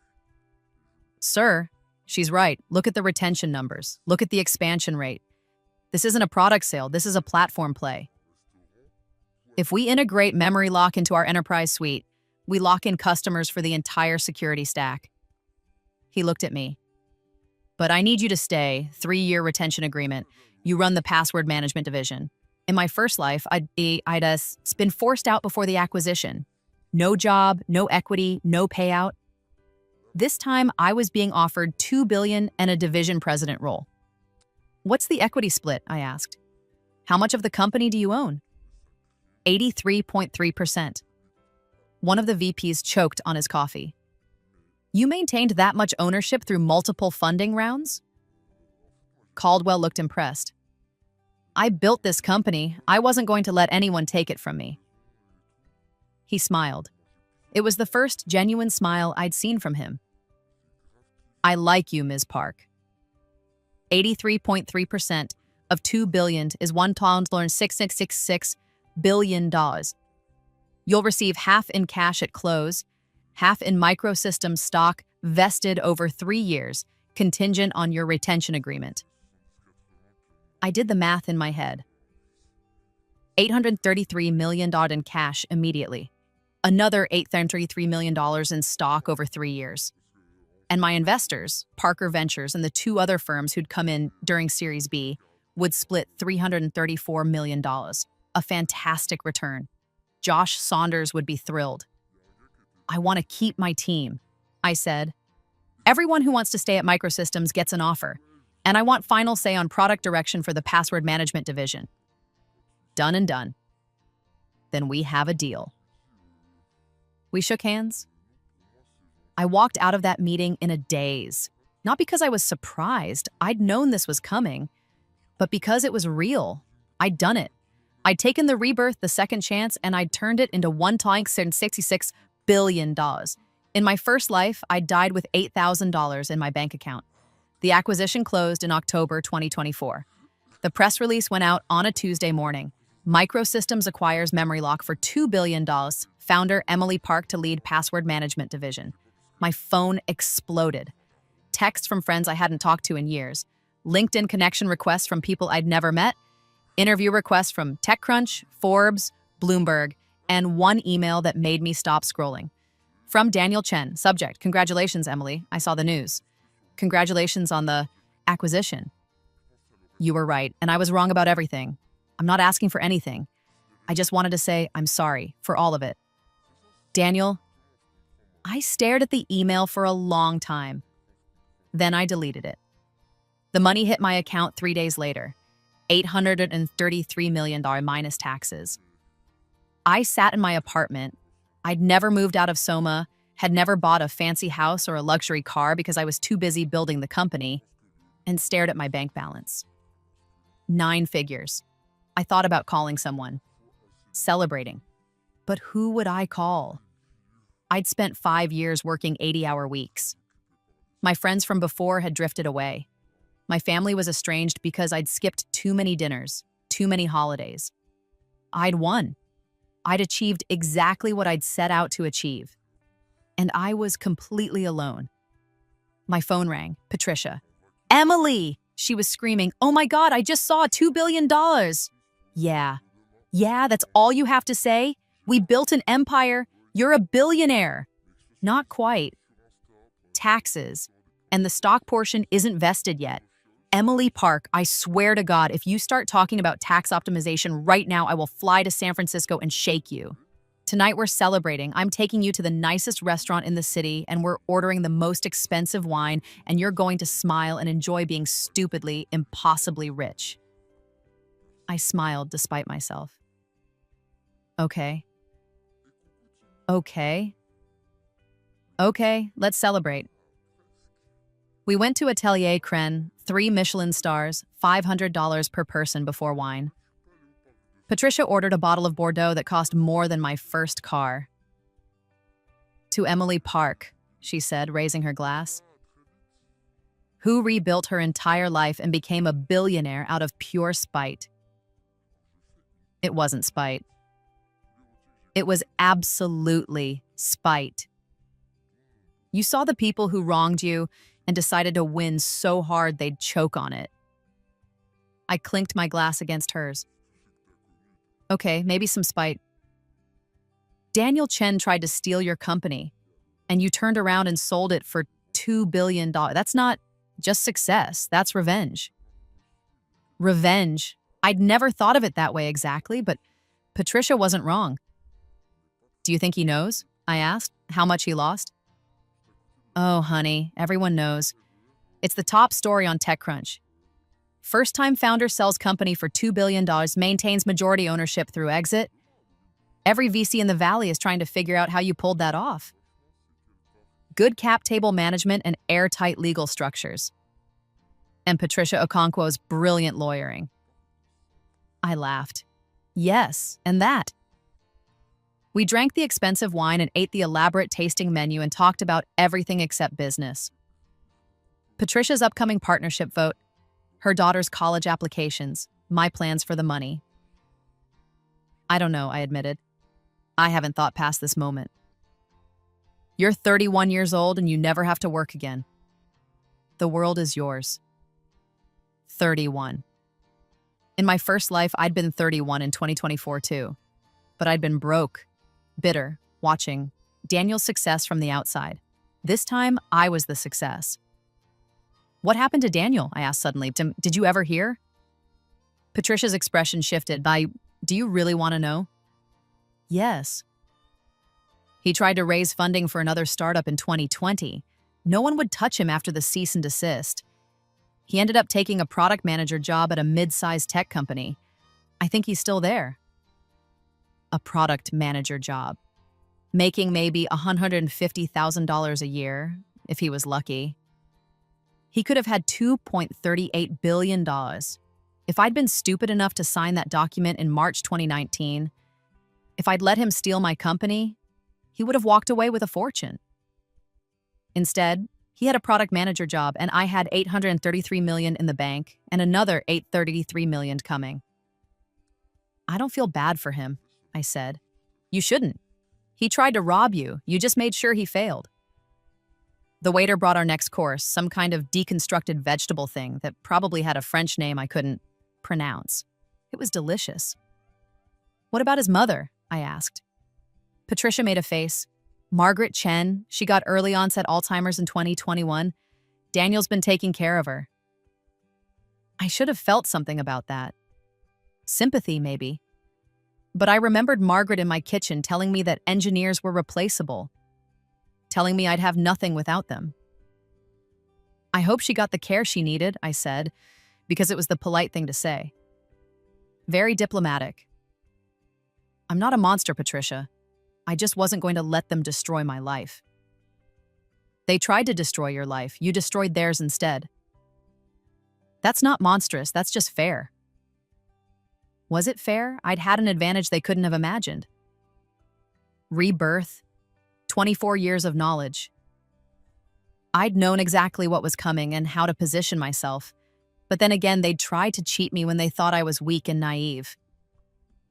A: Sir, she's right. Look at the retention numbers. Look at the expansion rate. This isn't a product sale. This is a platform play. If we integrate Memory Lock into our enterprise suite, we lock in customers for the entire security stack. He looked at me. But I need you to stay. 3-year retention agreement. You run the password management division. In my first life, I'd been forced out before the acquisition. No job, no equity, no payout. This time, I was being offered $2 billion and a division president role. What's the equity split? I asked. How much of the company do you own? 83.3%. One of the VPs choked on his coffee. You maintained that much ownership through multiple funding rounds? Caldwell looked impressed. I built this company. I wasn't going to let anyone take it from me. He smiled. It was the first genuine smile I'd seen from him. I like you, Ms. Park. 83.3% of $2 billion is $1.6666 billion. You'll receive half in cash at close, half in microsystem stock vested over 3 years, contingent on your retention agreement. I did the math in my head. $833 million in cash immediately. Another $833 million in stock over 3 years. And my investors, Parker Ventures and the 2 other firms who'd come in during Series B, would split $334 million. A fantastic return. Josh Saunders would be thrilled. I want to keep my team, I said. Everyone who wants to stay at Microsystems gets an offer, and I want final say on product direction for the password management division. Done and done. Then we have a deal. We shook hands. I walked out of that meeting in a daze. Not because I was surprised, I'd known this was coming, but because it was real. I'd done it. I'd taken the Rebirth the second chance, and I'd turned it into $1.66 billion. In my first life, I died with $8,000 in my bank account. The acquisition closed in October 2024. The press release went out on a Tuesday morning. Microsystems acquires MemoryLock for $2 billion. Founder Emily Park to lead password management division. My phone exploded. Texts from friends I hadn't talked to in years. LinkedIn connection requests from people I'd never met. Interview requests from TechCrunch, Forbes, Bloomberg, and one email that made me stop scrolling. From Daniel Chen, subject, congratulations, Emily, I saw the news. Congratulations on the acquisition. You were right, and I was wrong about everything. I'm not asking for anything. I just wanted to say I'm sorry for all of it. Daniel, I stared at the email for a long time. Then I deleted it. The money hit my account 3 days later, $833 million minus taxes. I sat in my apartment. I'd never moved out of Soma, had never bought a fancy house or a luxury car because I was too busy building the company, and stared at my bank balance. 9 figures. I thought about calling someone, celebrating. But who would I call? I'd spent 5 years working 80-hour weeks. My friends from before had drifted away. My family was estranged because I'd skipped too many dinners, too many holidays. I'd won. I'd achieved exactly what I'd set out to achieve. And I was completely alone. My phone rang. Patricia. Emily! She was screaming, oh my God, I just saw $2 billion. Yeah, that's all you have to say? We built an empire. You're a billionaire. Not quite. Taxes. And the stock portion isn't vested yet. Emily Park, I swear to God, if you start talking about tax optimization right now, I will fly to San Francisco and shake you. Tonight we're celebrating. I'm taking you to the nicest restaurant in the city, and we're ordering the most expensive wine, and you're going to smile and enjoy being stupidly, impossibly rich. I smiled despite myself. Okay, let's celebrate. We went to Atelier Cren, 3 Michelin stars, $500 per person before wine. Patricia ordered a bottle of Bordeaux that cost more than my first car. To Emily Park, she said, raising her glass, who rebuilt her entire life and became a billionaire out of pure spite. It wasn't spite. It was absolutely spite. You saw the people who wronged you and decided to win so hard they'd choke on it. I clinked my glass against hers. Okay, maybe some spite. Daniel Chen tried to steal your company, and you turned around and sold it for $2 billion. That's not just success, that's revenge. Revenge. I'd never thought of it that way exactly, but Patricia wasn't wrong. Do you think he knows? I asked. How much he lost? Oh, honey, everyone knows. It's the top story on TechCrunch. First-time founder sells company for $2 billion, maintains majority ownership through exit. Every VC in the Valley is trying to figure out how you pulled that off. Good cap table management and airtight legal structures. And Patricia Okonkwo's brilliant lawyering. I laughed. Yes, and that. We drank the expensive wine and ate the elaborate tasting menu and talked about everything except business. Patricia's upcoming partnership vote, her daughter's college applications, my plans for the money. I don't know, I admitted. I haven't thought past this moment. You're 31 years old and you never have to work again. The world is yours. 31. In my first life, I'd been 31 in 2024 too. But I'd been broke, bitter, watching Daniel's success from the outside. This time, I was the success. What happened to Daniel? I asked suddenly. Did you ever hear? Patricia's expression shifted by, do you really want to know? Yes. He tried to raise funding for another startup in 2020. No one would touch him after the cease and desist. He ended up taking a product manager job at a mid-sized tech company. I think he's still there. A product manager job. Making maybe $150,000 a year, if he was lucky. He could have had $2.38 billion. If I'd been stupid enough to sign that document in March 2019, if I'd let him steal my company, he would have walked away with a fortune. Instead, he had a product manager job and I had $833 million in the bank and another $833 million coming. I don't feel bad for him, I said. You shouldn't. He tried to rob you. You just made sure he failed. The waiter brought our next course, some kind of deconstructed vegetable thing that probably had a French name I couldn't pronounce. It was delicious. What about his mother? I asked. Patricia made a face. Margaret Chen, she got early onset Alzheimer's in 2021. Daniel's been taking care of her. I should have felt something about that. Sympathy, maybe. But I remembered Margaret in my kitchen telling me that engineers were replaceable, telling me I'd have nothing without them. I hope she got the care she needed, I said, because it was the polite thing to say. Very diplomatic. I'm not a monster, Patricia. I just wasn't going to let them destroy my life. They tried to destroy your life. You destroyed theirs instead. That's not monstrous. That's just fair. Was it fair? I'd had an advantage they couldn't have imagined. Rebirth. 24 years of knowledge. I'd known exactly what was coming and how to position myself. But then again, they'd tried to cheat me when they thought I was weak and naive.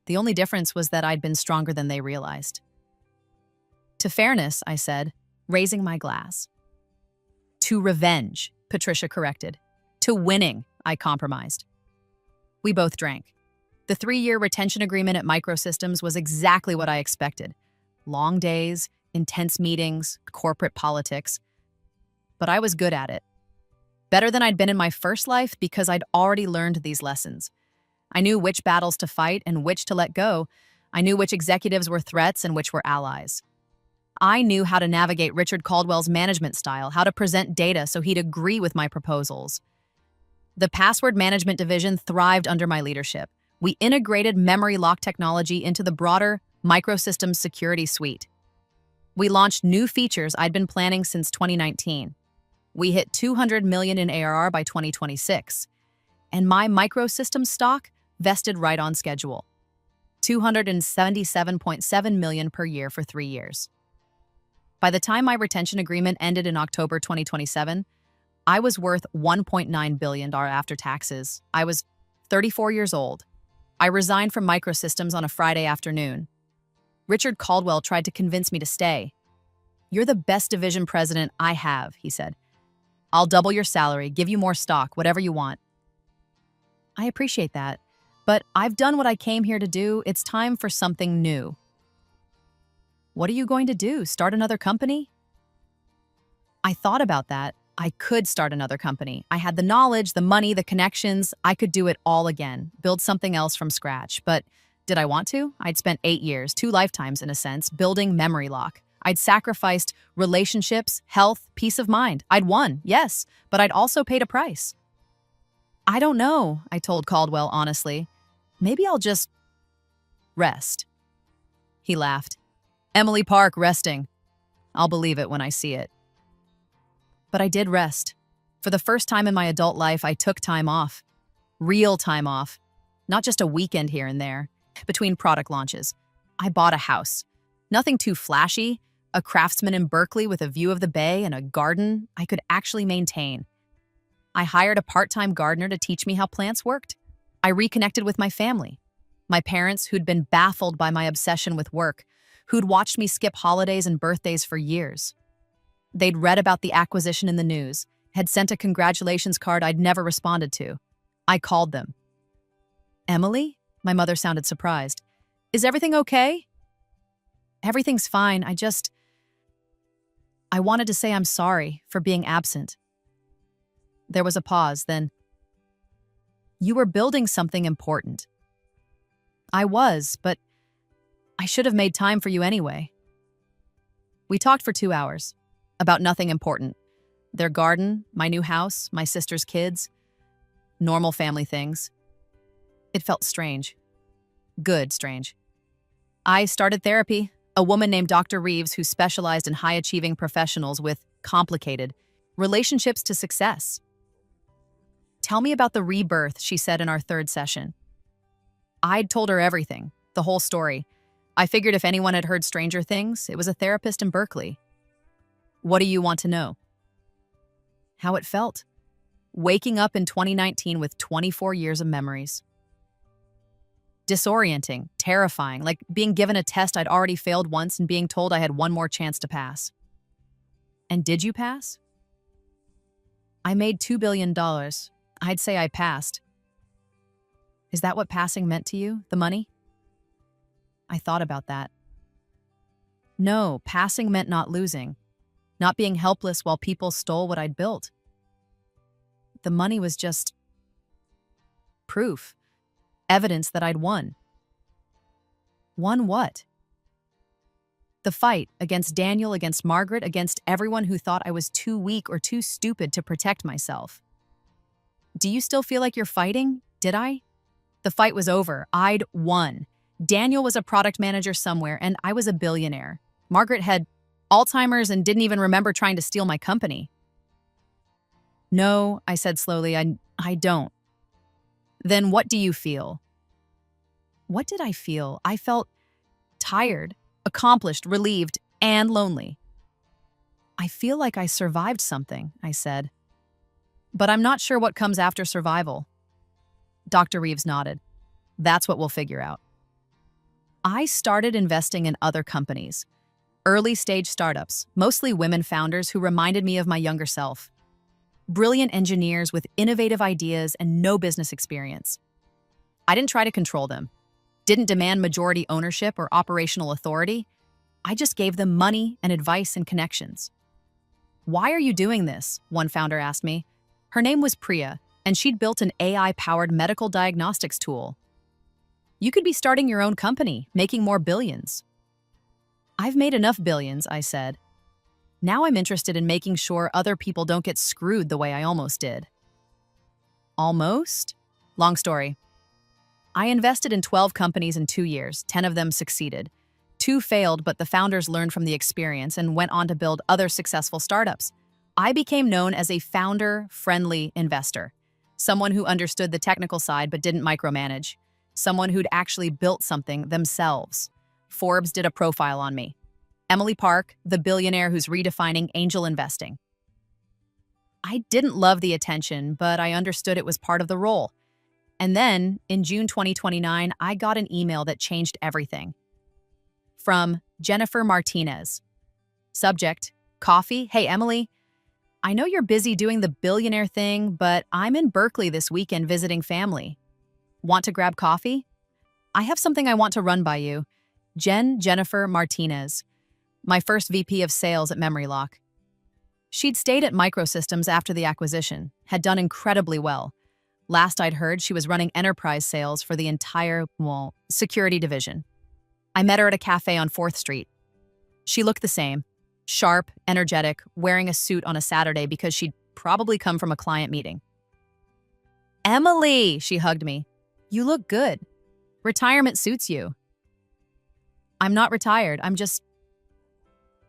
A: The only difference was that I'd been stronger than they realized. To fairness, I said, raising my glass. To revenge, Patricia corrected. To winning, I compromised. We both drank. The 3-year retention agreement at Microsystems was exactly what I expected. Long days, intense meetings, corporate politics. But I was good at it. Better than I'd been in my first life because I'd already learned these lessons. I knew which battles to fight and which to let go. I knew which executives were threats and which were allies. I knew how to navigate Richard Caldwell's management style, how to present data so he'd agree with my proposals. The password management division thrived under my leadership. We integrated memory lock technology into the broader Microsystems security suite. We launched new features I'd been planning since 2019. We hit $200 million in ARR by 2026. And my Microsystems stock vested right on schedule. $277.7 million per year for 3 years. By the time my retention agreement ended in October 2027, I was worth $1.9 billion after taxes. I was 34 years old. I resigned from Microsystems on a Friday afternoon. Richard Caldwell tried to convince me to stay. You're the best division president I have, he said. I'll double your salary, give you more stock, whatever you want. I appreciate that, but I've done what I came here to do. It's time for something new. What are you going to do? Start another company? I thought about that. I could start another company. I had the knowledge, the money, the connections. I could do it all again, build something else from scratch. But did I want to? I'd spent 8 years, 2 lifetimes in a sense, building memory lock. I'd sacrificed relationships, health, peace of mind. I'd won, yes, but I'd also paid a price. I don't know, I told Caldwell honestly. Maybe I'll just rest. He laughed. Emily Park resting. I'll believe it when I see it. But I did rest. For the first time in my adult life, I took time off. Real time off. Not just a weekend here and there. Between product launches. I bought a house. Nothing too flashy, a craftsman in Berkeley with a view of the bay and a garden I could actually maintain. I hired a part-time gardener to teach me how plants worked. I reconnected with my family. My parents, who'd been baffled by my obsession with work, who'd watched me skip holidays and birthdays for years. They'd read about the acquisition in the news, had sent a congratulations card I'd never responded to. I called them. "Emily?" My mother sounded surprised. "Is everything okay?" "Everything's fine. I wanted to say I'm sorry for being absent." There was a pause, then, "You were building something important." "I was, but I should have made time for you anyway." We talked for 2 hours, about nothing important. Their garden, my new house, my sister's kids, normal family things. It felt strange. Good strange. I started therapy, a woman named Dr. Reeves who specialized in high-achieving professionals with complicated relationships to success. "Tell me about the rebirth," she said in our third session. I'd told her everything, the whole story. I figured if anyone had heard stranger things, it was a therapist in Berkeley. "What do you want to know?" How it felt. Waking up in 2019 with 24 years of memories. Disorienting, terrifying, like being given a test I'd already failed once and being told I had one more chance to pass. And did you pass? I made $2 billion. I'd say I passed. Is that what passing meant to you, the money? I thought about that. No, passing meant not losing, not being helpless while people stole what I'd built. The money was just proof, evidence that I'd won. Won what? The fight against Daniel, against Margaret, against everyone who thought I was too weak or too stupid to protect myself. Do you still feel like you're fighting? Did I? The fight was over. I'd won. Daniel was a product manager somewhere, and I was a billionaire. Margaret had Alzheimer's and didn't even remember trying to steal my company. No, I said slowly, I don't. Then what do you feel? What did I feel? I felt tired, accomplished, relieved, and lonely. I feel like I survived something, I said. But I'm not sure what comes after survival. Dr. Reeves nodded. That's what we'll figure out. I started investing in other companies, early-stage startups, mostly women founders who reminded me of my younger self. Brilliant engineers with innovative ideas and no business experience. I didn't try to control them, didn't demand majority ownership or operational authority. I just gave them money and advice and connections. "Why are you doing this?" one founder asked me. Her name was Priya, and she'd built an AI-powered medical diagnostics tool. "You could be starting your own company, making more billions." "I've made enough billions," I said. Now I'm interested in making sure other people don't get screwed the way I almost did. Almost? Long story. I invested in 12 companies in 2 years. 10 of them succeeded. 2 failed, but the founders learned from the experience and went on to build other successful startups. I became known as a founder-friendly investor, someone who understood the technical side but didn't micromanage, someone who'd actually built something themselves. Forbes did a profile on me. Emily Park, the billionaire who's redefining angel investing. I didn't love the attention, but I understood it was part of the role. And then, in June 2029, I got an email that changed everything. From Jennifer Martinez. Subject, coffee. "Hey, Emily, I know you're busy doing the billionaire thing, but I'm in Berkeley this weekend visiting family. Want to grab coffee? I have something I want to run by you. Jennifer Martinez, my first VP of sales at MemoryLock." She'd stayed at Microsystems after the acquisition, had done incredibly well. Last I'd heard, she was running enterprise sales for the entire, security division. I met her at a cafe on 4th Street. She looked the same, sharp, energetic, wearing a suit on a Saturday because she'd probably come from a client meeting. "Emily," she hugged me. "You look good. Retirement suits you." "I'm not retired, I'm just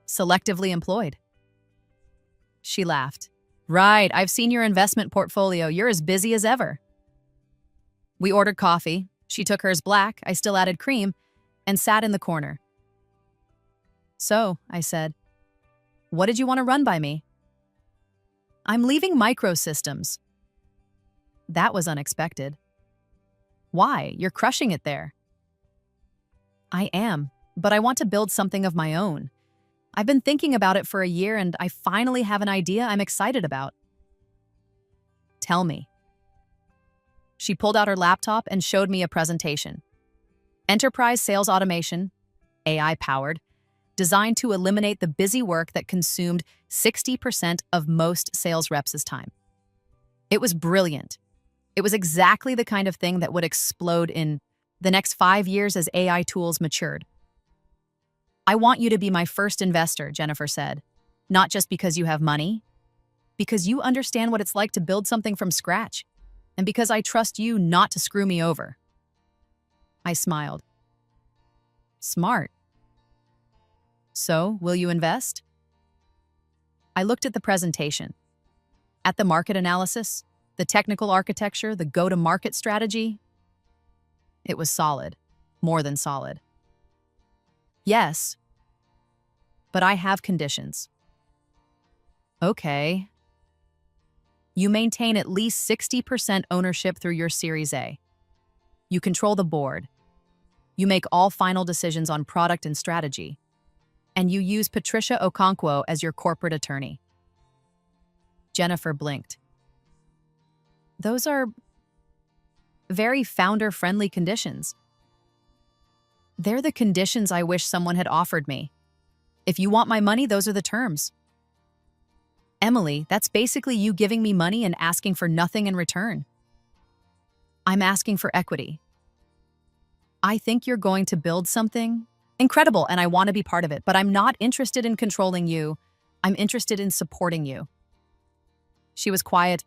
A: selectively employed." She laughed. "Right, I've seen your investment portfolio. You're as busy as ever." We ordered coffee. She took hers black, I still added cream, and sat in the corner. So, I said, what did you want to run by me? I'm leaving microsystems. That was unexpected. Why? You're crushing it there. I am, but I want to build something of my own. I've been thinking about it for a year and I finally have an idea I'm excited about. Tell me. She pulled out her laptop and showed me a presentation. Enterprise sales automation, AI-powered, designed to eliminate the busy work that consumed 60% of most sales reps' time. It was brilliant. It was exactly the kind of thing that would explode in the next 5 years as AI tools matured. I want you to be my first investor, Jennifer said. Not just because you have money, because you understand what it's like to build something from scratch, and because I trust you not to screw me over. I smiled. Smart. So, will you invest? I looked at the presentation, at the market analysis, the technical architecture, the go-to-market strategy. It was solid, more than solid. Yes, but I have conditions. Okay. You maintain at least 60% ownership through your Series A. You control the board. You make all final decisions on product and strategy. And you use Patricia Okonkwo as your corporate attorney. Jennifer blinked. Those are very founder-friendly conditions. They're the conditions I wish someone had offered me. If you want my money, those are the terms. Emily, that's basically you giving me money and asking for nothing in return. I'm asking for equity. I think you're going to build something incredible and I want to be part of it, but I'm not interested in controlling you. I'm interested in supporting you. She was quiet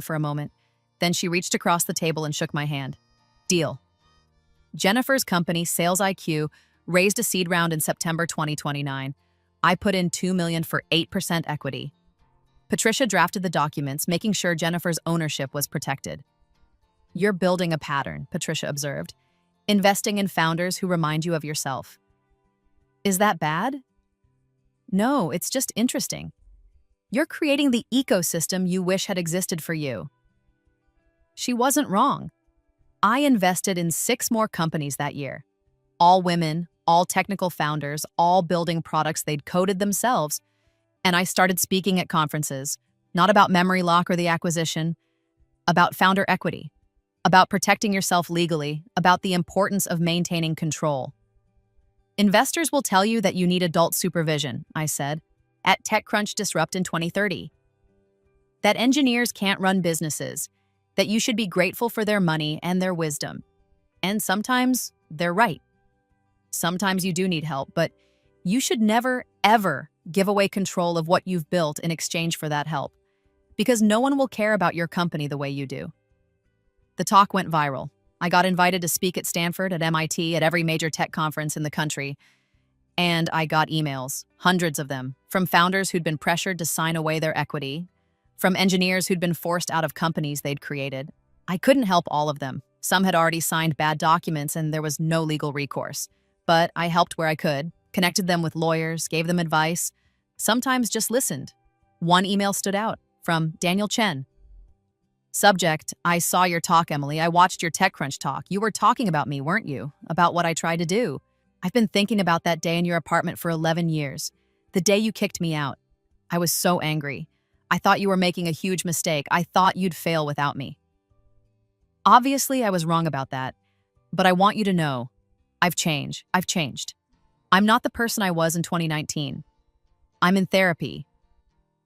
A: for a moment. Then she reached across the table and shook my hand. Deal. Jennifer's company, Sales IQ, raised a seed round in September 2029. I put in $2 million for 8% equity. Patricia drafted the documents, making sure Jennifer's ownership was protected. You're building a pattern, Patricia observed, investing in founders who remind you of yourself. Is that bad? No, it's just interesting. You're creating the ecosystem you wish had existed for you. She wasn't wrong. I invested in 6 more companies that year. All women, all technical founders, all building products they'd coded themselves. And I started speaking at conferences, not about memory lock or the acquisition, about founder equity, about protecting yourself legally, about the importance of maintaining control. Investors will tell you that you need adult supervision, I said, at TechCrunch Disrupt in 2030. That engineers can't run businesses, that you should be grateful for their money and their wisdom. And sometimes they're right. Sometimes you do need help, but you should never, ever give away control of what you've built in exchange for that help, because no one will care about your company the way you do. The talk went viral. I got invited to speak at Stanford, at MIT, at every major tech conference in the country. And I got emails, hundreds of them, from founders who'd been pressured to sign away their equity, from engineers who'd been forced out of companies they'd created. I couldn't help all of them. Some had already signed bad documents and there was no legal recourse. But I helped where I could, connected them with lawyers, gave them advice, sometimes just listened. One email stood out, from Daniel Chen. Subject, I saw your talk, Emily. I watched your TechCrunch talk. You were talking about me, weren't you? About what I tried to do. I've been thinking about that day in your apartment for 11 years. The day you kicked me out. I was so angry. I thought you were making a huge mistake. I thought you'd fail without me. Obviously, I was wrong about that. But I want you to know, I've changed. I'm not the person I was in 2019. I'm in therapy.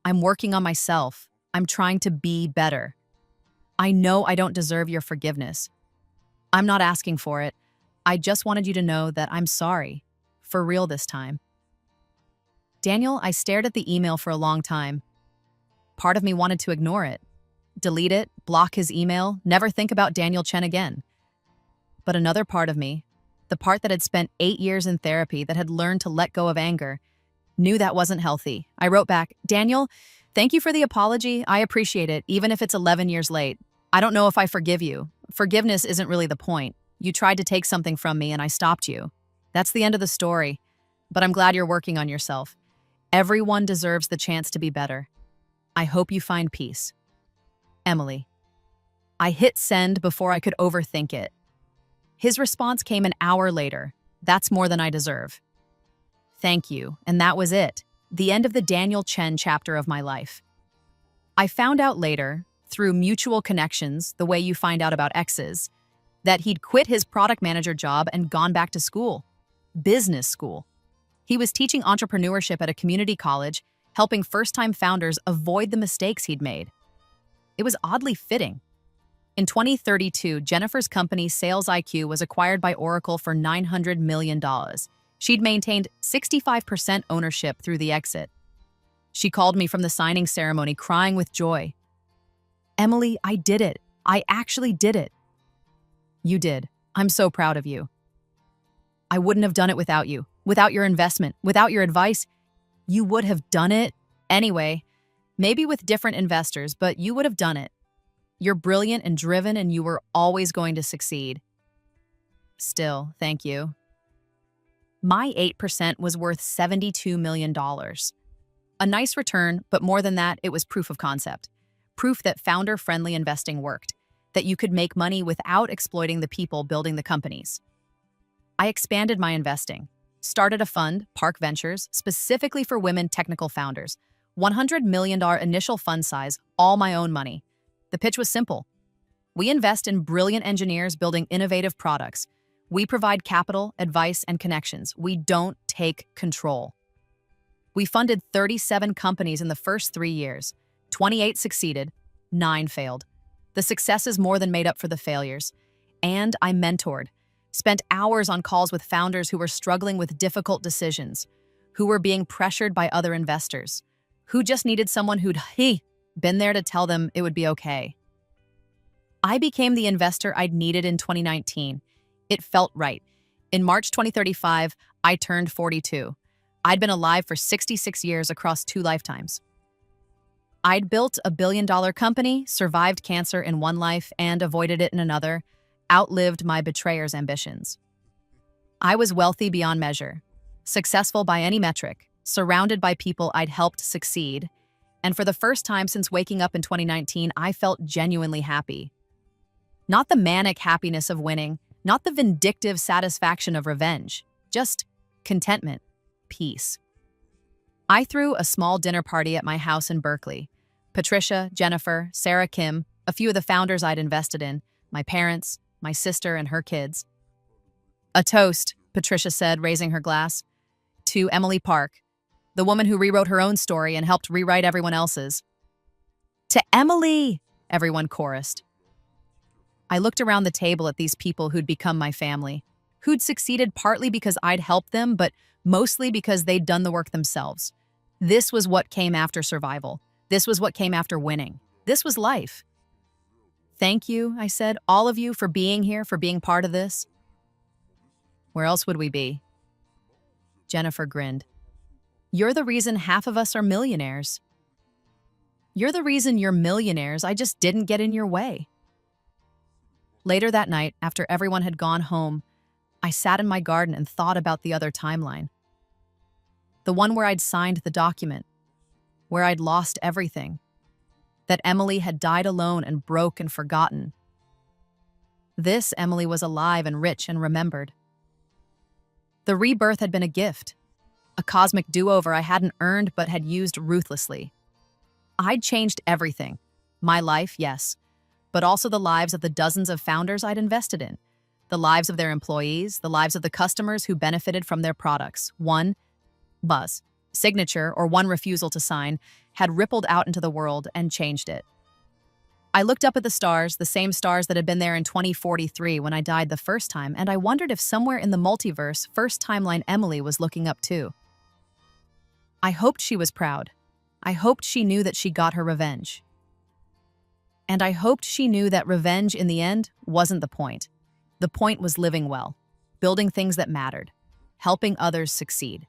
A: I'm working on myself. I'm trying to be better. I know I don't deserve your forgiveness. I'm not asking for it. I just wanted you to know that I'm sorry. For real this time. Daniel, I stared at the email for a long time. Part of me wanted to ignore it, delete it, block his email, never think about Daniel Chen again. But another part of me, the part that had spent 8 years in therapy, that had learned to let go of anger, knew that wasn't healthy. I wrote back, Daniel, thank you for the apology. I appreciate it, even if it's 11 years late. I don't know if I forgive you. Forgiveness isn't really the point. You tried to take something from me and I stopped you. That's the end of the story. but I'm glad you're working on yourself. Everyone deserves the chance to be better. I hope you find peace. Emily. I hit send before I could overthink it. His response came an hour later. That's more than I deserve. Thank you, and that was it. The end of the Daniel Chen chapter of my life. I found out later, through mutual connections, the way you find out about exes, that he'd quit his product manager job and gone back to school. Business school. He was teaching entrepreneurship at a community college, helping first-time founders avoid the mistakes he'd made. It was oddly fitting. In 2032, Jennifer's company Sales IQ was acquired by Oracle for $900 million. She'd maintained 65% ownership through the exit. She called me from the signing ceremony crying with joy. Emily, I did it. I actually did it. You did. I'm so proud of you. I wouldn't have done it without you, without your investment, without your advice. You would have done it anyway, maybe with different investors, but you would have done it. You're brilliant and driven, and you were always going to succeed. Still, thank you. My 8% was worth $72 million. A nice return, but more than that, it was proof of concept. Proof that founder-friendly investing worked, that you could make money without exploiting the people building the companies. I expanded my investing, started a fund, Park Ventures, specifically for women technical founders. $100 million initial fund size, all my own money. The pitch was simple. We invest in brilliant engineers building innovative products. We provide capital, advice, and connections. We don't take control. We funded 37 companies in the first 3 years. 28 succeeded, 9 failed. The successes more than made up for the failures. And I mentored, spent hours on calls with founders who were struggling with difficult decisions, who were being pressured by other investors, who just needed someone who'd been there to tell them it would be okay. I became the investor I'd needed in 2019. It felt right. In March 2035, I turned 42. I'd been alive for 66 years across 2 lifetimes. I'd built a billion-dollar company, survived cancer in one life and avoided it in another, outlived my betrayer's ambitions. I was wealthy beyond measure, successful by any metric, surrounded by people I'd helped succeed, and for the first time since waking up in 2019, I felt genuinely happy. Not the manic happiness of winning, not the vindictive satisfaction of revenge, just contentment, peace. I threw a small dinner party at my house in Berkeley. Patricia, Jennifer, Sarah, Kim, a few of the founders I'd invested in, my parents, my sister, and her kids. A toast, Patricia said, raising her glass, to Emily Park, the woman who rewrote her own story and helped rewrite everyone else's. To Emily, everyone chorused. I looked around the table at these people who'd become my family, who'd succeeded partly because I'd helped them, but mostly because they'd done the work themselves. This was what came after survival. This was what came after winning. This was life. Thank you, I said, all of you, for being here, for being part of this. Where else would we be? Jennifer grinned. You're the reason half of us are millionaires. You're the reason you're millionaires. I just didn't get in your way. Later that night, after everyone had gone home, I sat in my garden and thought about the other timeline. The one where I'd signed the document, where I'd lost everything, that Emily had died alone and broke and forgotten. This Emily was alive and rich and remembered. The rebirth had been a gift, a cosmic do-over I hadn't earned but had used ruthlessly. I'd changed everything. My life, yes, but also the lives of the dozens of founders I'd invested in, the lives of their employees, the lives of the customers who benefited from their products. One buzz, signature, or one refusal to sign had rippled out into the world and changed it. I looked up at the stars, the same stars that had been there in 2043 when I died the first time, and I wondered if somewhere in the multiverse, first timeline Emily was looking up too. I hoped she was proud. I hoped she knew that she got her revenge. And I hoped she knew that revenge in the end wasn't the point. The point was living well, building things that mattered, helping others succeed.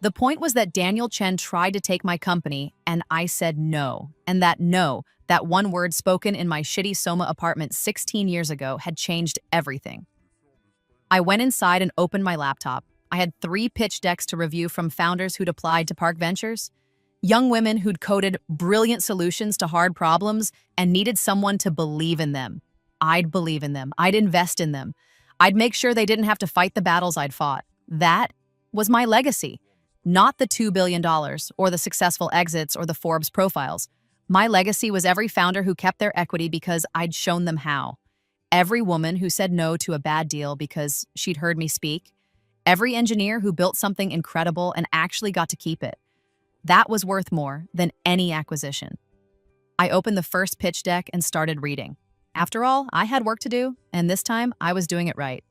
A: The point was that Daniel Chen tried to take my company, and I said no. And that no, that one word spoken in my shitty Soma apartment 16 years ago, had changed everything. I went inside and opened my laptop, I had 3 pitch decks to review from founders who'd applied to Park Ventures, young women who'd coded brilliant solutions to hard problems and needed someone to believe in them. I'd believe in them. I'd invest in them. I'd make sure they didn't have to fight the battles I'd fought. That was my legacy, not the $2 billion or the successful exits or the Forbes profiles. My legacy was every founder who kept their equity because I'd shown them how. Every woman who said no to a bad deal because she'd heard me speak. Every engineer who built something incredible and actually got to keep it. That was worth more than any acquisition. I opened the first pitch deck and started reading. After all, I had work to do, and this time I was doing it right.